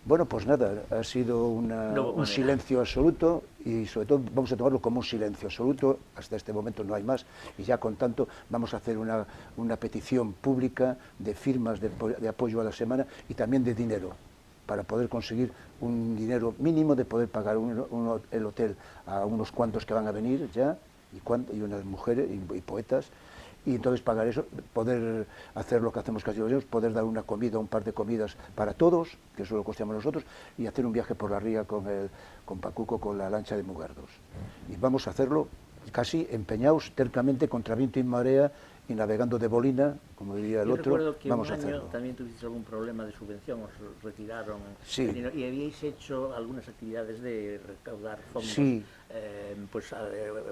bueno, pues nada, ha sido un silencio absoluto y sobre todo vamos a tomarlo como un silencio absoluto, hasta este momento no hay más y ya con tanto vamos a hacer una petición pública de firmas de apoyo a la semana y también de dinero para poder conseguir un dinero mínimo de poder pagar el hotel a unos cuantos que van a venir ya y unas mujeres y poetas. Y entonces pagar eso, poder hacer lo que hacemos casi los años, poder dar una comida, un par de comidas para todos, que eso lo costeamos nosotros, y hacer un viaje por la ría con Pacuco, con la lancha de Mugardos. Y vamos a hacerlo casi empeñados tercamente contra viento y marea y navegando de bolina, como diría el Yo otro, recuerdo que vamos a un año hacerlo. también tuvisteis algún problema de subvención, os retiraron Sí. el dinero y habíais hecho algunas actividades de recaudar fondos, Sí. pues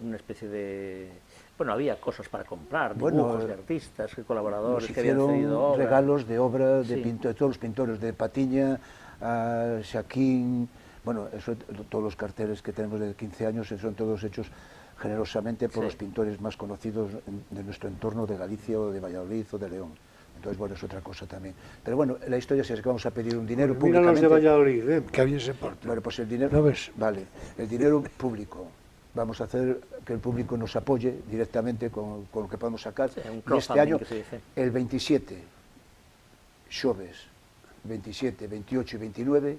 una especie de... Bueno, había cosas para comprar, Bueno, dibujos de artistas, colaboradores Nos que habían cedido hicieron obra. regalos de obra Sí. de todos los pintores, de Patiña a Shaquín, bueno, todos los carteles que tenemos de 15 años son todos hechos generosamente por Sí. los pintores más conocidos de nuestro entorno, de Galicia o de Valladolid o de León. Entonces, bueno, es otra cosa también. Pero bueno, la historia es que vamos a pedir un dinero Mira los públicamente. de Valladolid, que bien se portan. Bueno, pues el dinero, ¿No ves? vale, el dinero público. Vamos a hacer que el público nos apoye directamente con lo que podemos sacar. Sí, un y este crowdfunding año, que se dice. el 27, xoves, 27, 28 y 29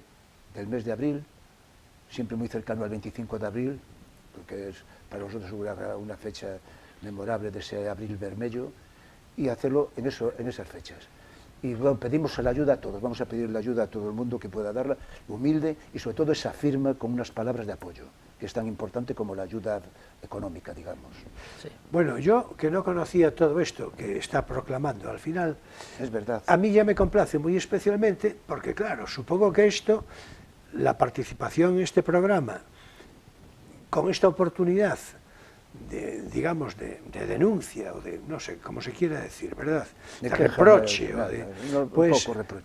del mes de abril, siempre muy cercano al 25 de abril, porque es para nosotros una fecha memorable de ese abril vermelho, y hacerlo en esas fechas. y bueno, pedimos la ayuda a todos, vamos a pedir la ayuda a todo el mundo que pueda darla, humilde y sobre todo esa firma con unas palabras de apoyo, que es tan importante como la ayuda económica, digamos. Sí. Bueno, yo que no conocía todo esto que está proclamando al final, Es verdad. a mí ya me complace muy especialmente porque, claro, supongo que esto, la participación en este programa, con esta oportunidad de, digamos, de denuncia o de, no sé, como se quiera decir, ¿verdad? De De queja, reproche. no, O de, no, pues, poco reproche.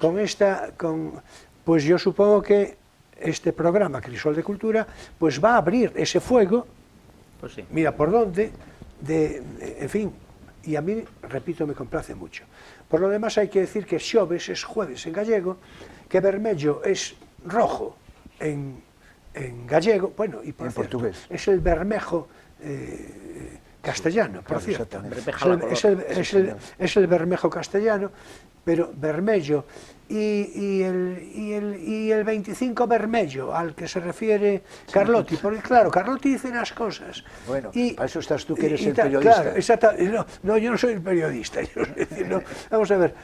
pues yo supongo que este programa, Crisol de Cultura, pues va a abrir ese fuego, Pues sí. mira por dónde, en fin, y a mí, repito, me complace mucho. Por lo demás hay que decir que xoves es jueves en gallego, que vermello es rojo en gallego, bueno, y por En cierto, portugués. es el bermejo castellano, por Claro, cierto. exactamente. Bermeja la color. Es el bermejo castellano, pero vermello y el 25 vermello al que se refiere Carlotti, porque claro, Carlotti dice las cosas. Bueno, y, para eso estás tú que eres el tal, periodista. Claro, no, yo no soy el periodista. Vamos a ver,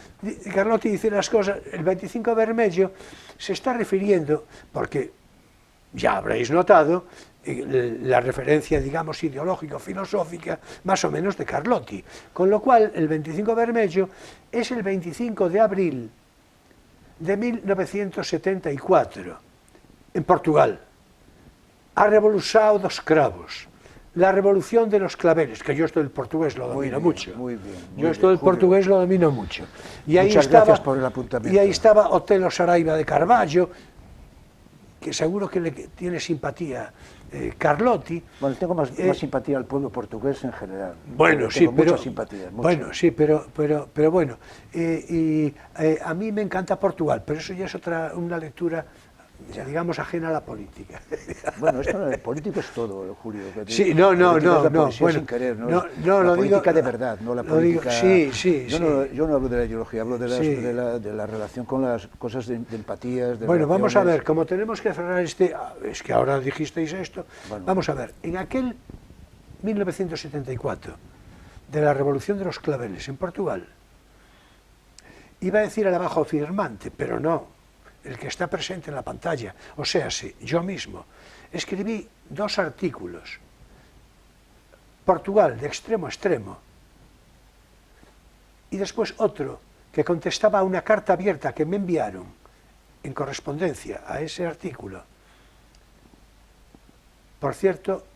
Carlotti dice las cosas, el 25 vermello se está refiriendo, porque ya habréis notado, la referencia, digamos, ideológico-filosófica, más o menos de Carlotti. Con lo cual, el 25 vermello es el 25 de abril de 1974, en Portugal. A revolução dos cravos, la revolución de los claveles, que yo esto del portugués lo Muy domino bien, mucho. muy bien, muy Yo esto bien, del Julio. portugués lo domino mucho. Y ahí Muchas estaba, gracias por el apuntamiento. y ahí estaba Otelo Saraiva de Carballo, que seguro que le tiene simpatía Carlotti. Bueno, tengo más simpatía al pueblo portugués en general. Bueno, Tengo sí, pero mucha simpatía. Mucha. bueno, sí, pero bueno, a mí me encanta Portugal, pero eso ya es una lectura, digamos, ajena a la política. Bueno, esto de político es todo, Julio. Sí, Política es la no, poesía bueno, sin querer, ¿no? no, La lo política digo, de verdad, no la lo digo, política... sí, Yo no hablo de la ideología, hablo de, Sí. de la relación con las cosas de empatías, de Bueno, vamos a relaciones. ver, como tenemos que cerrar es que ahora dijisteis esto, Bueno. vamos a ver, en aquel 1974, de la Revolución de los Claveles en Portugal, iba a decir el abajo firmante, pero no, el que está presente en la pantalla, o sea, sí, yo mismo, escribí 2 artículos, Portugal de extremo a extremo, y después otro que contestaba a una carta abierta que me enviaron en correspondencia a ese artículo. Por cierto,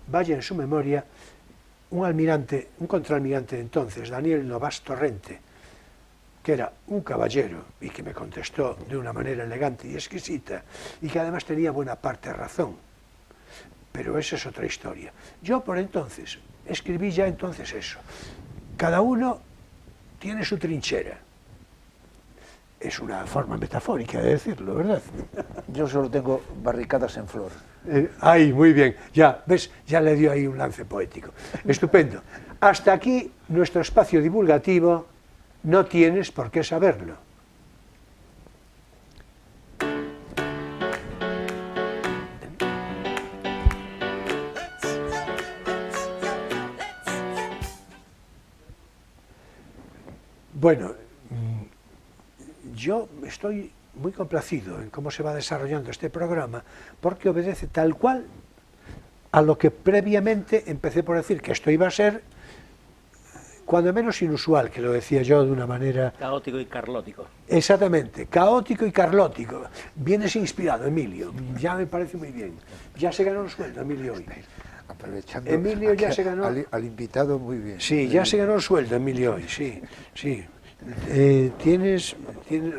vaya en su memoria, un contraalmirante de entonces, Daniel Novas Torrente, que era un caballero y que me contestó de una manera elegante y exquisita, y que además tenía buena parte de razón. Pero esa es otra historia. Yo por entonces, escribí ya entonces eso. Cada uno tiene su trinchera. Es una forma metafórica de decirlo, ¿verdad? Yo solo tengo barricadas en flor. Ahí, muy bien. Ya, ¿ves? Ya le dio ahí un lance poético. Estupendo. Hasta aquí nuestro espacio divulgativo. No tienes por qué saberlo. Bueno, yo estoy muy complacido en cómo se va desarrollando este programa, porque obedece tal cual a lo que previamente empecé por decir que esto iba a ser, cuando menos inusual, que lo decía yo de una manera... Caótico y carlótico. Exactamente, caótico y carlótico. Vienes inspirado, Emilio, ya me parece muy bien. Ya se ganó el sueldo, Emilio, hoy. Aprovechando Emilio ya se ganó... al invitado, muy bien. Sí, ya se ganó el sueldo, Emilio, hoy, sí, sí.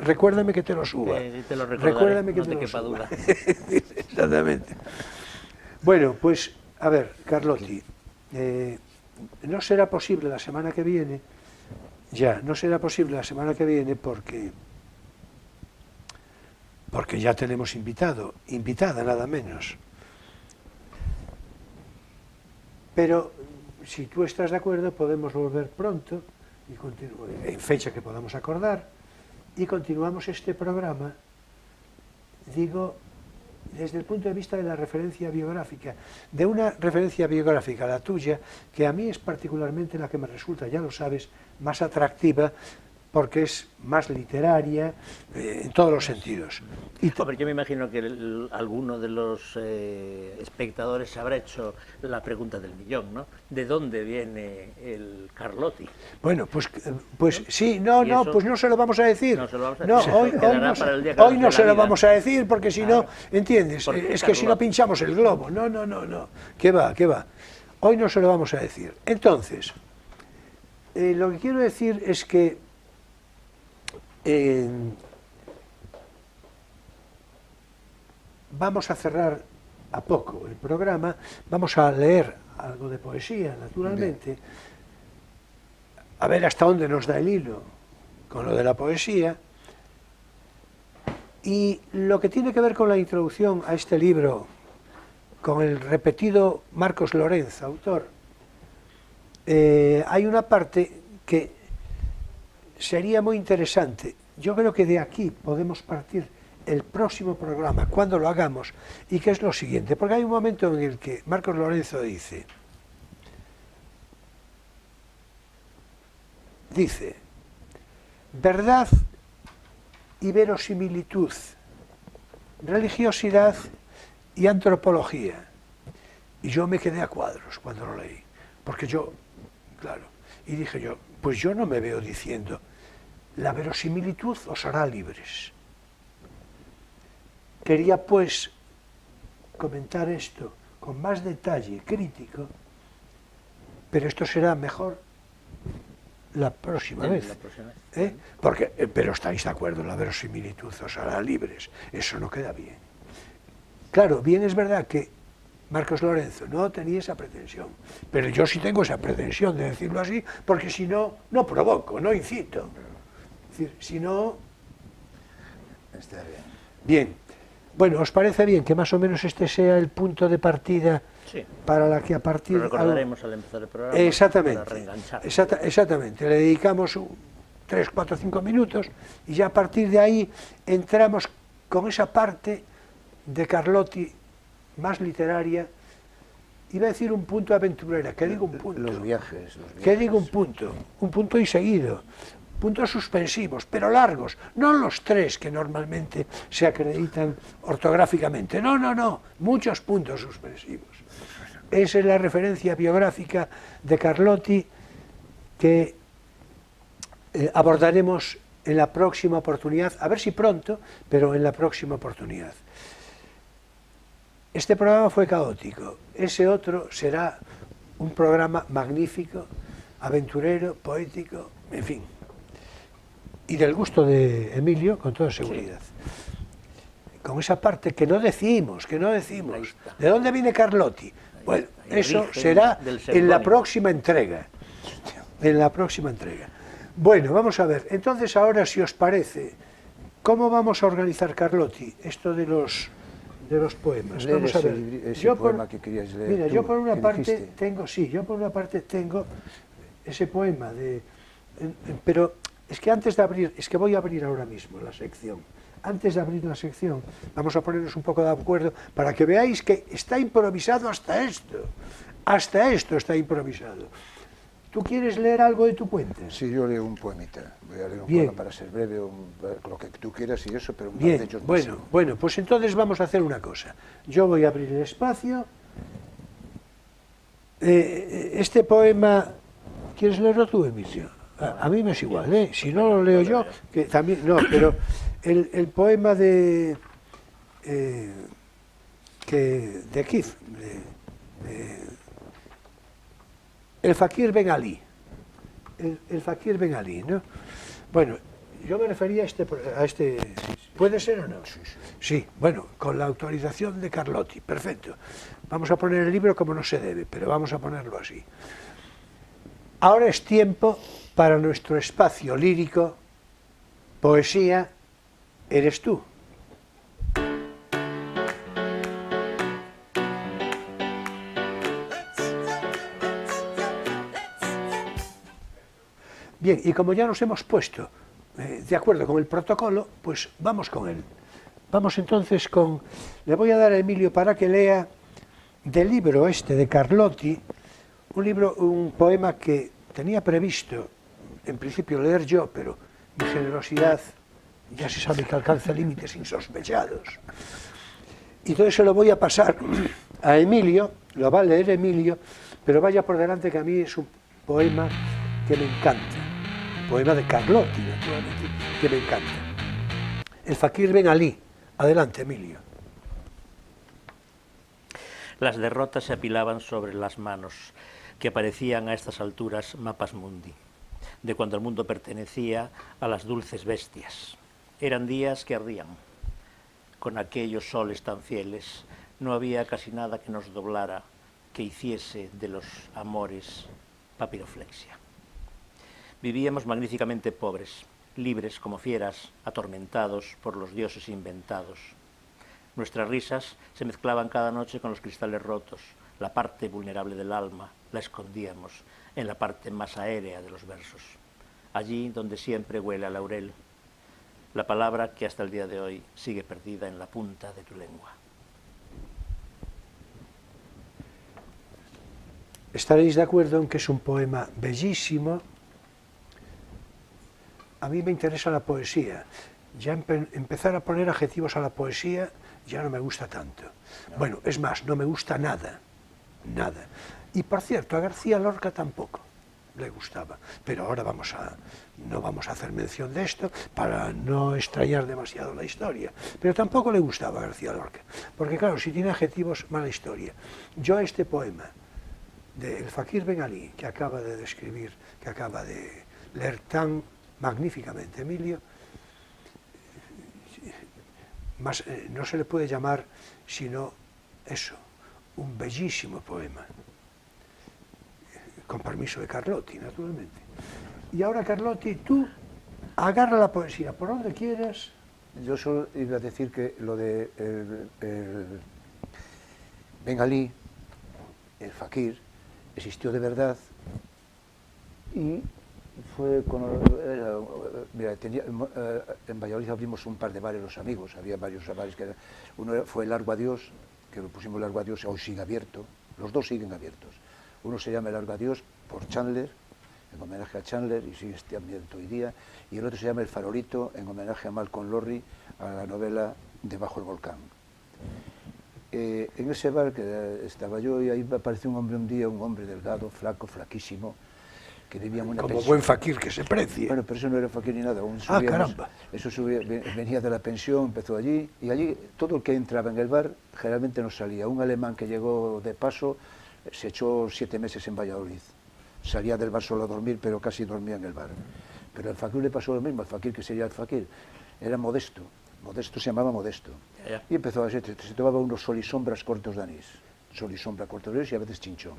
Recuérdame que te lo suba. Te lo recordaré, Recuérdame que no te te lo quepa suba. duda. Exactamente. Bueno, pues, a ver, Carlotti, no será posible la semana que viene, no será posible la semana que viene porque ya tenemos invitada nada menos. Pero si tú estás de acuerdo podemos volver pronto, y en fecha que podamos acordar, y continuamos este programa, digo, desde el punto de vista de la referencia biográfica, de una referencia biográfica, la tuya, que a mí es particularmente la que me resulta, ya lo sabes, más atractiva, porque es más literaria en todos los sentidos. Y Hombre, yo me imagino que alguno de los espectadores se habrá hecho la pregunta del millón, ¿no? ¿De dónde viene el Carlotti? bueno, pues sí, no, ¿Y no, eso? pues no se lo vamos a decir. No se lo vamos a No, decir. hoy Quedará no, para el día que hoy nos no dé se la lo vida. vamos a decir, porque si no, ¿entiendes? ¿Por qué Es que si no Carlotti? pinchamos el globo. No, no, no, no. ¿Qué va, qué va? Hoy no se lo vamos a decir. Entonces, lo que quiero decir es que vamos a cerrar a poco el programa, vamos a leer algo de poesía, naturalmente, a ver hasta dónde nos da el hilo con lo de la poesía, y lo que tiene que ver con la introducción a este libro, con el repetido Marcos Lorenz, autor, hay una parte que sería muy interesante. Yo creo que de aquí podemos partir el próximo programa, cuando lo hagamos, y que es lo siguiente, porque hay un momento en el que Marcos Lorenzo dice, verdad y verosimilitud, religiosidad y antropología. Y yo me quedé a cuadros cuando lo leí, porque yo, claro, y dije yo, pues yo no me veo diciendo, la verosimilitud os hará libres. Quería pues comentar esto con más detalle crítico, pero esto será mejor la próxima vez. La próxima vez. Porque, pero estáis de acuerdo, la verosimilitud os hará libres, eso no queda bien. Claro, bien es verdad que Marcos Lorenzo no tenía esa pretensión, pero yo sí tengo esa pretensión de decirlo así, porque si no, no provoco, no incito. Es decir, si no... Está bien. Bien. Bueno, ¿os parece bien que más o menos este sea el punto de partida Sí. para la que a partir... Lo recordaremos al empezar el programa. Exactamente, Para reenganchar. exactamente. Le dedicamos 3, 4, 5 minutos y ya a partir de ahí entramos con esa parte de Carlotti más literaria. Iba a decir un punto aventurera, que digo un punto. Los viajes. Que digo un punto y seguido. Puntos suspensivos, pero largos, no los 3 que normalmente se acreditan ortográficamente. No, no, no, muchos puntos suspensivos. Esa es la referencia biográfica de Carlotti que abordaremos en la próxima oportunidad, a ver si pronto, pero en la próxima oportunidad. Este programa fue caótico, ese otro será un programa magnífico, aventurero, poético, en fin. Y del gusto de Emilio, con toda seguridad. Sí. Con esa parte que no decimos. ¿De dónde viene Carlotti? Bueno, eso será en la próxima entrega. En la próxima entrega. Bueno, vamos a ver. Entonces ahora, si os parece, ¿cómo vamos a organizar, Carlotti, esto de los poemas? Vamos a ver. Ese poema que querías leer. Mira, tú, yo por una parte dijiste. tengo ese poema de... Pero es que antes de abrir, es que voy a abrir ahora mismo la sección. Antes de abrir la sección, vamos a ponernos un poco de acuerdo para que veáis que está improvisado hasta esto. Hasta esto está improvisado. ¿Tú quieres leer algo de tu cuenta? Sí, yo leo un poemita. Voy a leer un Bien. poema para ser breve, lo que tú quieras y eso, pero un Bien, par de hechos bueno, pues entonces vamos a hacer una cosa. Yo voy a abrir el espacio. Este poema, ¿quieres leerlo tú, Emilio? A mí me es igual, ¿eh? Si no lo leo yo, que también, no, pero el poema de Kif, el fakir Ben Ali, el fakir Ben Ali, ¿no? Bueno, yo me refería a este, ¿puede ser o no? Sí, bueno, con la autorización de Carlotti, perfecto. Vamos a poner el libro como no se debe, pero vamos a ponerlo así. Ahora es tiempo para nuestro espacio lírico, poesía, eres tú. Bien, y como ya nos hemos puesto de acuerdo con el protocolo, pues vamos con él. Vamos entonces con... Le voy a dar a Emilio para que lea del libro este de Carlotti, un poema que tenía previsto, en principio, leer yo, pero mi generosidad ya se sabe que alcanza límites insospechados. Y todo eso lo voy a pasar a Emilio, lo va a leer Emilio, pero vaya por delante que a mí es un poema que me encanta, un poema de Carlotti, naturalmente, que me encanta. El Fakir Ben Ali. Adelante, Emilio. Las derrotas se apilaban sobre las manos, que parecían a estas alturas mapas mundi, de cuando el mundo pertenecía a las dulces bestias. Eran días que ardían. Con aquellos soles tan fieles, no había casi nada que nos doblara, que hiciese de los amores papiroflexia. Vivíamos magníficamente pobres, libres como fieras, atormentados por los dioses inventados. Nuestras risas se mezclaban cada noche con los cristales rotos. La parte vulnerable del alma la escondíamos en la parte más aérea de los versos. Allí donde siempre huele a laurel, la palabra que hasta el día de hoy sigue perdida en la punta de tu lengua. Estaréis de acuerdo en que es un poema bellísimo. A mí me interesa la poesía. Ya empezar a poner adjetivos a la poesía ya no me gusta tanto. Bueno, es más, no me gusta nada, nada. Y por cierto, a García Lorca tampoco le gustaba, pero ahora no vamos a hacer mención de esto para no extrañar demasiado la historia, pero tampoco le gustaba a García Lorca, porque claro, si tiene adjetivos, mala historia. Yo a este poema del Fakir Ben Ali, que acaba de describir, que acaba de leer tan magníficamente Emilio, más, no se le puede llamar sino eso, un bellísimo poema, con permiso de Carlotti, naturalmente. Y ahora, Carlotti, tú agarra la poesía por donde quieras. Yo solo iba a decir que lo de el Ben Ali, el Fakir, existió de verdad y fue mira, en Valladolid abrimos un par de bares los amigos, había varios bares, uno fue el Largo Adiós, que lo pusimos Largo Adiós, hoy sigue abierto, los dos siguen abiertos. Uno se llama el Largo Adiós por Chandler, en homenaje a Chandler, y sigue abierto hoy día, y el otro se llama El Farolito, en homenaje a Malcolm Lowry, a la novela Debajo del volcán. En ese bar que estaba yo, y ahí apareció un hombre un día, un hombre delgado, flaco, flaquísimo, que vivía en una Como pensión. buen fakir que se precie. Bueno, pero eso no era fakir ni nada. Caramba. Eso venía de la pensión, empezó allí, y allí todo el que entraba en el bar generalmente no salía. Un alemán que llegó de paso se echó 7 meses en Valladolid. Salía del bar solo a dormir, pero casi dormía en el bar. Pero al fakir le pasó lo mismo, al fakir que sería el fakir. Era Modesto. Modesto se llamaba Modesto. Ya. Y empezó a se tomaba unos sol y sombras cortos de anís. Sol y sombra cortos de anís y a veces chinchón,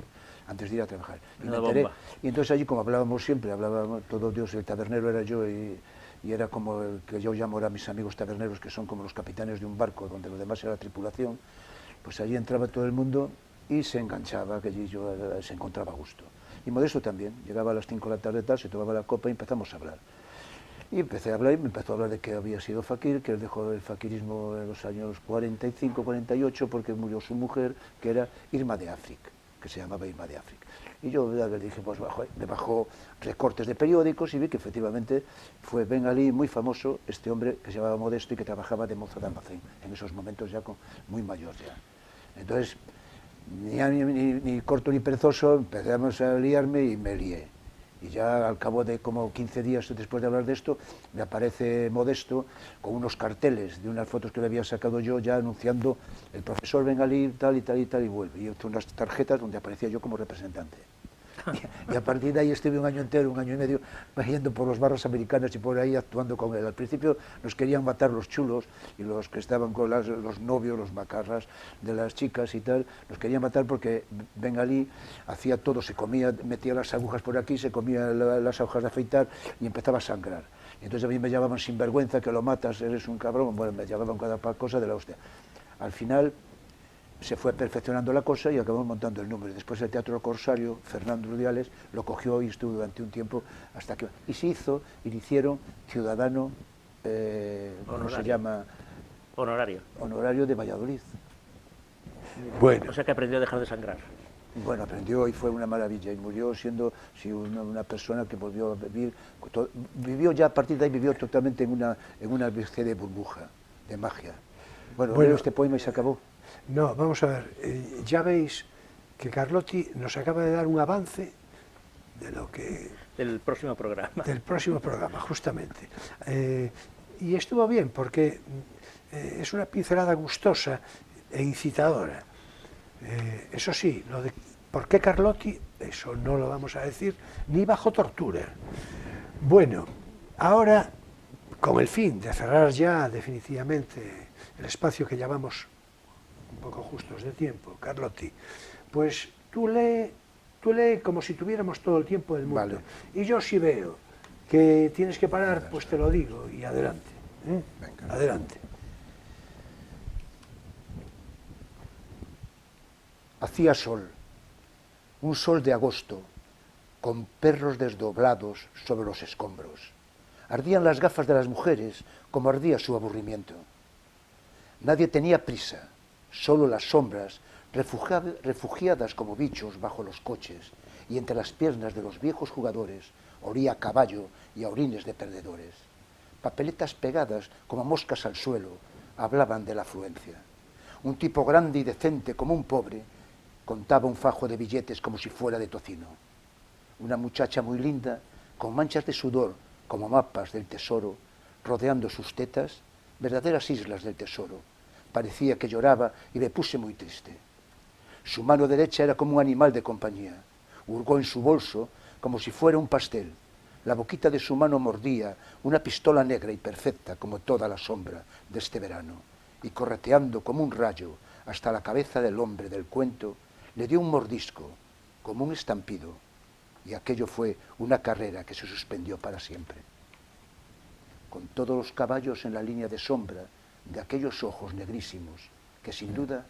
antes de ir a trabajar. Y me enteré. Y entonces allí, como hablábamos siempre, hablábamos todo Dios, el tabernero era yo y era como el que yo llamo ahora a mis amigos taberneros, que son como los capitanes de un barco, donde lo demás era tripulación. Pues allí entraba todo el mundo y se enganchaba, que allí yo se encontraba a gusto. Y Modesto también, llegaba a las 5 de la tarde, se tomaba la copa y empezamos a hablar. Y empecé a hablar y me empezó a hablar de que había sido fakir, que él dejó el fakirismo en los años 45, 48, porque murió su mujer, que era Irma de África, que se llamaba Irma de África. Y yo le dije, pues me bajó recortes de periódicos y vi que efectivamente fue Ben Ali, muy famoso, este hombre que se llamaba Modesto y que trabajaba de mozo de almacén, en esos momentos ya muy mayor ya. Entonces, ni corto ni perezoso, empezamos a liarme y me lié. Y ya al cabo de como 15 días después de hablar de esto, me aparece Modesto con unos carteles de unas fotos que le había sacado yo ya anunciando el profesor Ben Ali tal y tal y tal y vuelve. Y unas tarjetas donde aparecía yo como representante. Y a partir de ahí estuve un año entero, un año y medio, yendo por los barrios americanos y por ahí actuando con él. Al principio nos querían matar los chulos y los que estaban con los novios, los macarras de las chicas y tal, nos querían matar porque Ben Ali hacía todo, se comía, metía las agujas por aquí, se comía las agujas de afeitar y empezaba a sangrar. Y entonces a mí me llamaban sinvergüenza, que lo matas, eres un cabrón, bueno, me llamaban cada cosa de la hostia. Al final se fue perfeccionando la cosa y acabamos montando el número. Después el Teatro Corsario, Fernando Rudiales, lo cogió y estuvo durante un tiempo hasta que... Y se hizo, y le hicieron ciudadano, ¿cómo se llama? Honorario. Honorario de Valladolid. Bueno, O sea que aprendió a dejar de sangrar. Bueno, aprendió y fue una maravilla, y murió siendo una persona que volvió a vivir, vivió ya a partir de ahí, vivió totalmente en una especie de burbuja, de magia. Bueno, leo este poema y se acabó. No, vamos a ver, ya veis que Carlotti nos acaba de dar un avance de lo que... Del próximo programa. Del próximo programa, justamente. Y estuvo bien, porque es una pincelada gustosa e incitadora. Eso sí, lo de por qué Carlotti, eso no lo vamos a decir, ni bajo tortura. Bueno, ahora, con el fin de cerrar ya definitivamente el espacio que llamamos un poco justos de tiempo, Carlotti, pues tú lee como si tuviéramos todo el tiempo del mundo. Vale. Y yo si veo que tienes que parar, pues te lo digo y adelante. Venga. Adelante. Hacía sol, un sol de agosto, con perros desdoblados sobre los escombros. Ardían las gafas de las mujeres como ardía su aburrimiento. Nadie tenía prisa, solo las sombras, refugiadas como bichos bajo los coches, y entre las piernas de los viejos jugadores olía a caballo y a orines de perdedores. Papeletas pegadas como moscas al suelo hablaban de la afluencia. Un tipo grande y decente como un pobre contaba un fajo de billetes como si fuera de tocino. Una muchacha muy linda, con manchas de sudor como mapas del tesoro, rodeando sus tetas, verdaderas islas del tesoro. Parecía que lloraba y me puse muy triste. Su mano derecha era como un animal de compañía. Hurgó en su bolso como si fuera un pastel. La boquita de su mano mordía una pistola negra y perfecta como toda la sombra de este verano. Y correteando como un rayo hasta la cabeza del hombre del cuento, le dio un mordisco, como un estampido. Y aquello fue una carrera que se suspendió para siempre. Con todos los caballos en la línea de sombra de aquellos ojos negrísimos que sin duda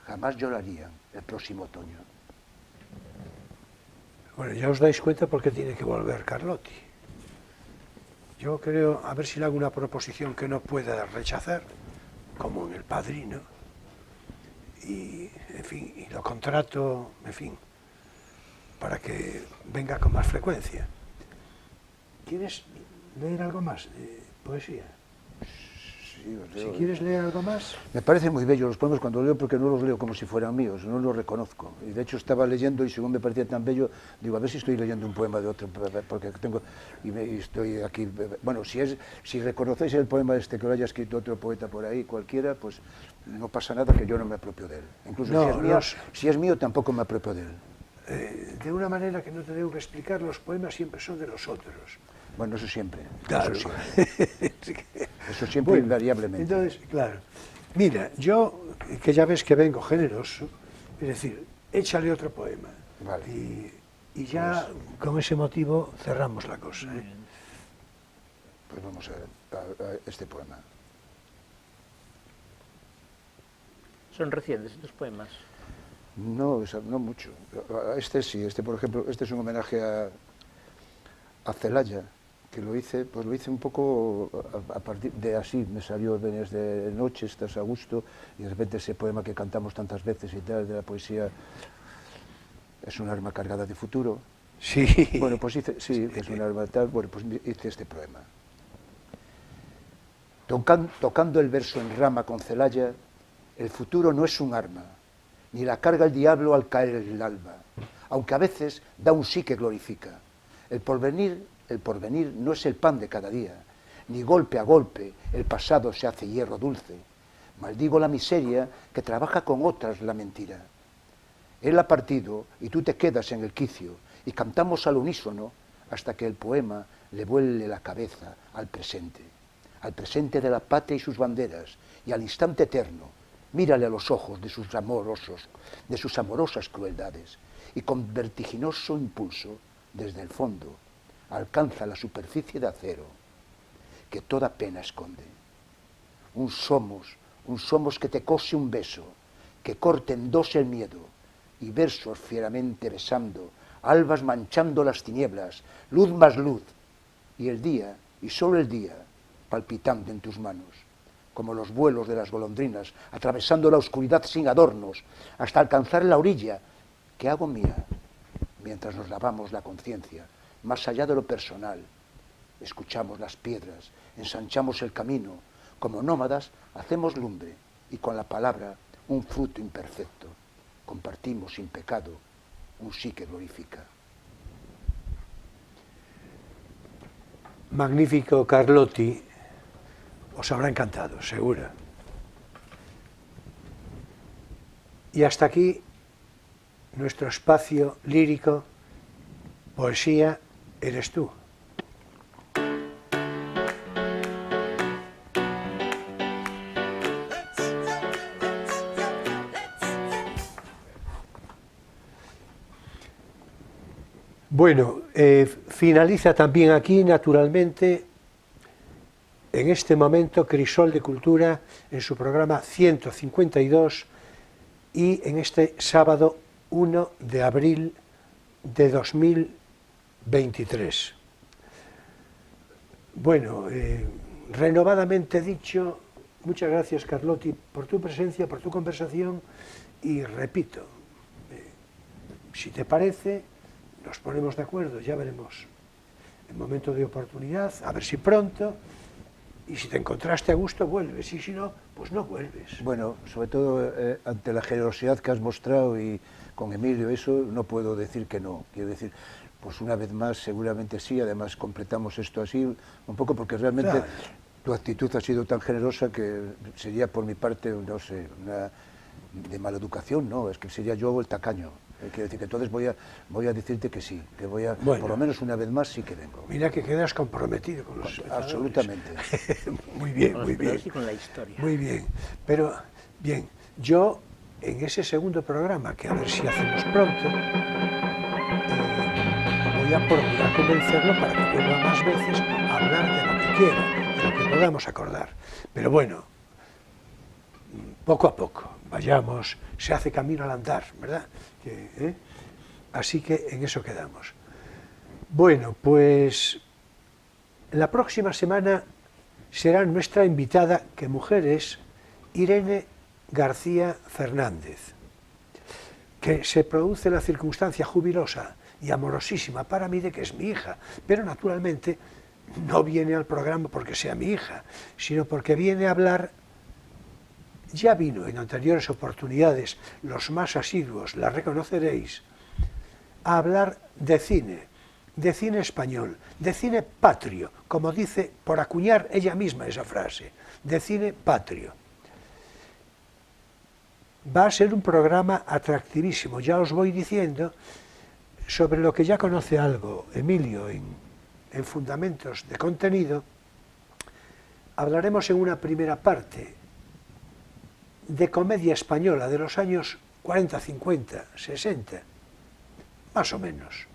jamás llorarían el próximo otoño. Bueno, ya os dais cuenta por qué tiene que volver Carlotti. Yo creo, a ver si le hago una proposición que no pueda rechazar, como en El Padrino, y, en fin, y lo contrato, en fin, para que venga con más frecuencia. ¿Quieres leer algo más de poesía? Sí, os leo. Si quieres leer algo más... Me parecen muy bellos los poemas cuando leo, porque no los leo como si fueran míos, no los reconozco. Y de hecho estaba leyendo y según me parecía tan bello, digo, a ver si estoy leyendo un poema de otro, porque tengo, y estoy aquí, bueno, si reconocéis el poema este que lo haya escrito otro poeta por ahí, cualquiera, pues no pasa nada que yo no me apropio de él. Incluso No, si es mío, tampoco me apropio de él. De una manera que no te tengo que explicar, los poemas siempre son de los otros. Bueno, eso siempre. Claro. Eso siempre, eso siempre invariablemente. Entonces, claro. Mira, yo, que ya ves que vengo generoso, es decir, échale otro poema. Vale. Y ya con ese motivo cerramos la cosa. Pues vamos a este poema. ¿Son recientes estos poemas? No, no mucho. Este sí, por ejemplo, este es un homenaje a Celaya, que lo hice un poco a partir de así, me salió Venías de noche, estás a gusto, y de repente ese poema que cantamos tantas veces y tal, de la poesía, es un arma cargada de futuro. Sí. Bueno, pues hice, sí, que es un arma tal, bueno, pues hice este poema. Tocando el verso en rama con Celaya, el futuro no es un arma, ni la carga el diablo al caer el alba, aunque a veces da un sí que glorifica. El porvenir no es el pan de cada día, ni golpe a golpe el pasado se hace hierro dulce. Maldigo la miseria que trabaja con otras la mentira. Él ha partido y tú te quedas en el quicio y cantamos al unísono hasta que el poema le vuele la cabeza al presente de la patria y sus banderas y al instante eterno. Mírale a los ojos de sus amorosas crueldades y con vertiginoso impulso desde el fondo alcanza la superficie de acero que toda pena esconde. Un somos que te cose un beso, que corte en dos el miedo, y versos fieramente besando, albas manchando las tinieblas, luz más luz, y el día, y solo el día, palpitando en tus manos, como los vuelos de las golondrinas, atravesando la oscuridad sin adornos, hasta alcanzar la orilla, que hago mía mientras nos lavamos la conciencia, más allá de lo personal. Escuchamos las piedras, ensanchamos el camino. Como nómadas hacemos lumbre y con la palabra un fruto imperfecto. Compartimos sin pecado un sí que glorifica. Magnífico, Carlotti. Os habrá encantado, seguro. Y hasta aquí nuestro espacio lírico, Poesía eres tú. Bueno, finaliza también aquí, naturalmente, en este momento, Crisol de Cultura en su programa 152 y en este sábado 1 de abril de 2023. Bueno, renovadamente dicho, muchas gracias, Carlotti, por tu presencia, por tu conversación, y repito, si te parece, nos ponemos de acuerdo, ya veremos en momento de oportunidad, a ver si pronto, y si te encontraste a gusto, vuelves, y si no, pues no vuelves. Bueno, sobre todo ante la generosidad que has mostrado y con Emilio, eso no puedo decir que no. Quiero decir, pues una vez más, seguramente sí, además completamos esto así, un poco porque realmente Claro. Tu actitud ha sido tan generosa que sería por mi parte, no sé, una de maleducación, no, es que sería yo el tacaño. Quiero decir que entonces voy a decirte que sí, que voy a, Bueno. por lo menos una vez más sí que vengo. Mira que quedas comprometido con los espectadores. Absolutamente. Muy bien, Con los muy bien. espectadores y con la historia. Muy bien. Pero, bien, yo en ese segundo programa, que a ver si hacemos pronto, voy a procurar convencerlo para que vuelva más veces a hablar de lo que quiera, de lo que podamos acordar. Pero bueno, poco a poco, vayamos, se hace camino al andar, ¿verdad? Así que en eso quedamos. Bueno, pues la próxima semana será nuestra invitada, que mujer es, Irene García Fernández, que se produce la circunstancia jubilosa y amorosísima para mí de que es mi hija, pero naturalmente no viene al programa porque sea mi hija, sino porque viene a hablar. Ya vino en anteriores oportunidades, los más asiduos la reconoceréis, a hablar de cine español, de cine patrio, como dice, por acuñar ella misma esa frase, de cine patrio. Va a ser un programa atractivísimo, ya os voy diciendo, sobre lo que ya conoce algo Emilio en fundamentos de contenido. Hablaremos en una primera parte de comedia española de los años 40, 50, 60, más o menos.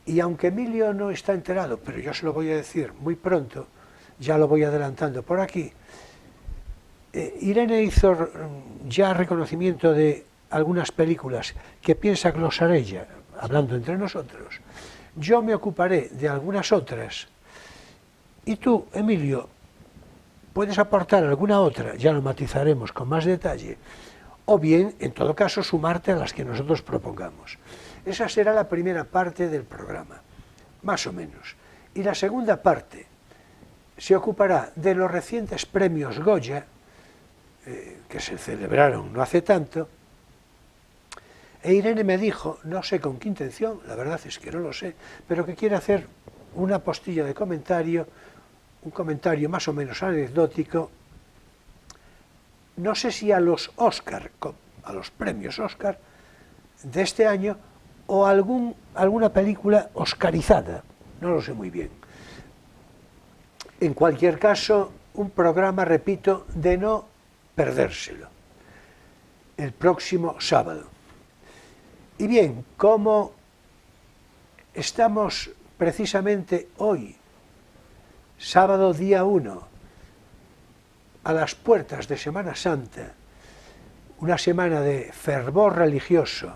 Y aunque Emilio no está enterado, pero yo se lo voy a decir muy pronto, ya lo voy adelantando por aquí, Irene hizo ya reconocimiento de algunas películas que piensa glosar ella, hablando entre nosotros. Yo me ocuparé de algunas otras, y tú, Emilio, puedes aportar alguna otra, ya lo matizaremos con más detalle, o bien, en todo caso, sumarte a las que nosotros propongamos. Esa será la primera parte del programa, más o menos. Y la segunda parte se ocupará de los recientes premios Goya, que se celebraron no hace tanto, e Irene me dijo, no sé con qué intención, la verdad es que no lo sé, pero que quiere hacer una postilla de comentario, un comentario más o menos anecdótico, no sé si a los Oscar, a los premios Oscar de este año, o alguna película oscarizada, no lo sé muy bien. En cualquier caso, un programa, repito, de no perdérselo, el próximo sábado. Y bien, como estamos precisamente hoy, sábado día 1, a las puertas de Semana Santa, una semana de fervor religioso,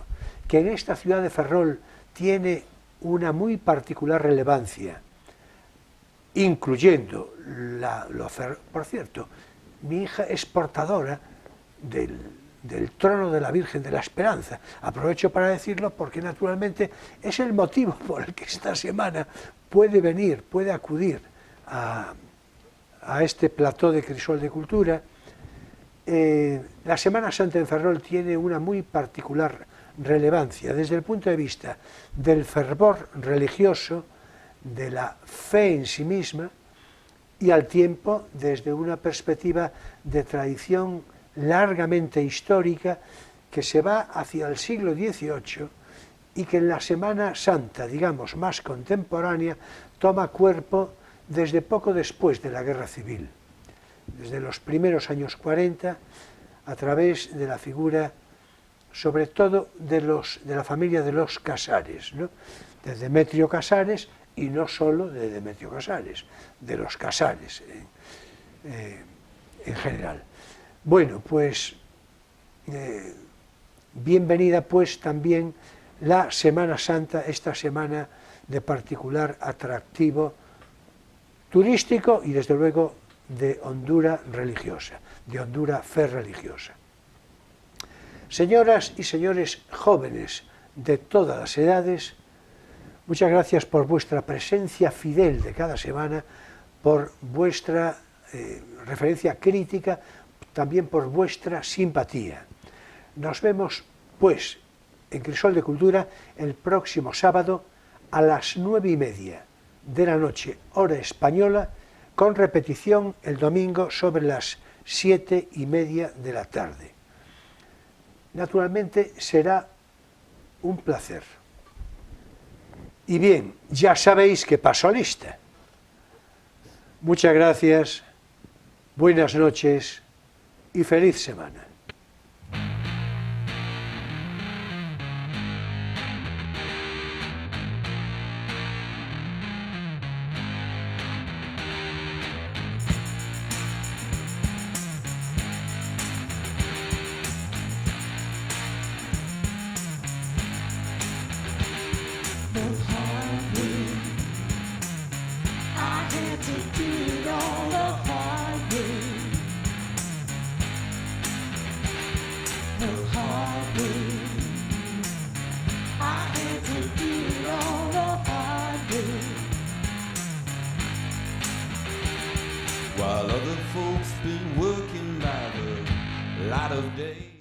que en esta ciudad de Ferrol tiene una muy particular relevancia, incluyendo por cierto, mi hija es portadora del trono de la Virgen de la Esperanza. Aprovecho para decirlo porque naturalmente es el motivo por el que esta semana puede acudir a este plató de Crisol de Cultura. La Semana Santa en Ferrol tiene una muy particular relevancia desde el punto de vista del fervor religioso, de la fe en sí misma y al tiempo desde una perspectiva de tradición largamente histórica que se va hacia el siglo XVIII y que en la Semana Santa, digamos, más contemporánea, toma cuerpo desde poco después de la Guerra Civil, desde los primeros años 40, a través de la figura, sobre todo, de la familia de los Casares, ¿no? De Demetrio Casares, y no solo de Demetrio Casares, de los Casares en general. Bueno, pues bienvenida pues también la Semana Santa, esta semana de particular atractivo turístico y desde luego de hondura religiosa, de hondura fe religiosa. Señoras y señores jóvenes de todas las edades, muchas gracias por vuestra presencia fidel de cada semana, por vuestra referencia crítica, también por vuestra simpatía. Nos vemos, pues, en Crisol de Cultura el próximo sábado a las 9:30 de la noche, hora española, con repetición el domingo sobre las 7:30 de la tarde. Naturalmente será un placer. Y bien, ya sabéis que paso lista. Muchas gracias, buenas noches y feliz semana. While other folks been working by the light of day.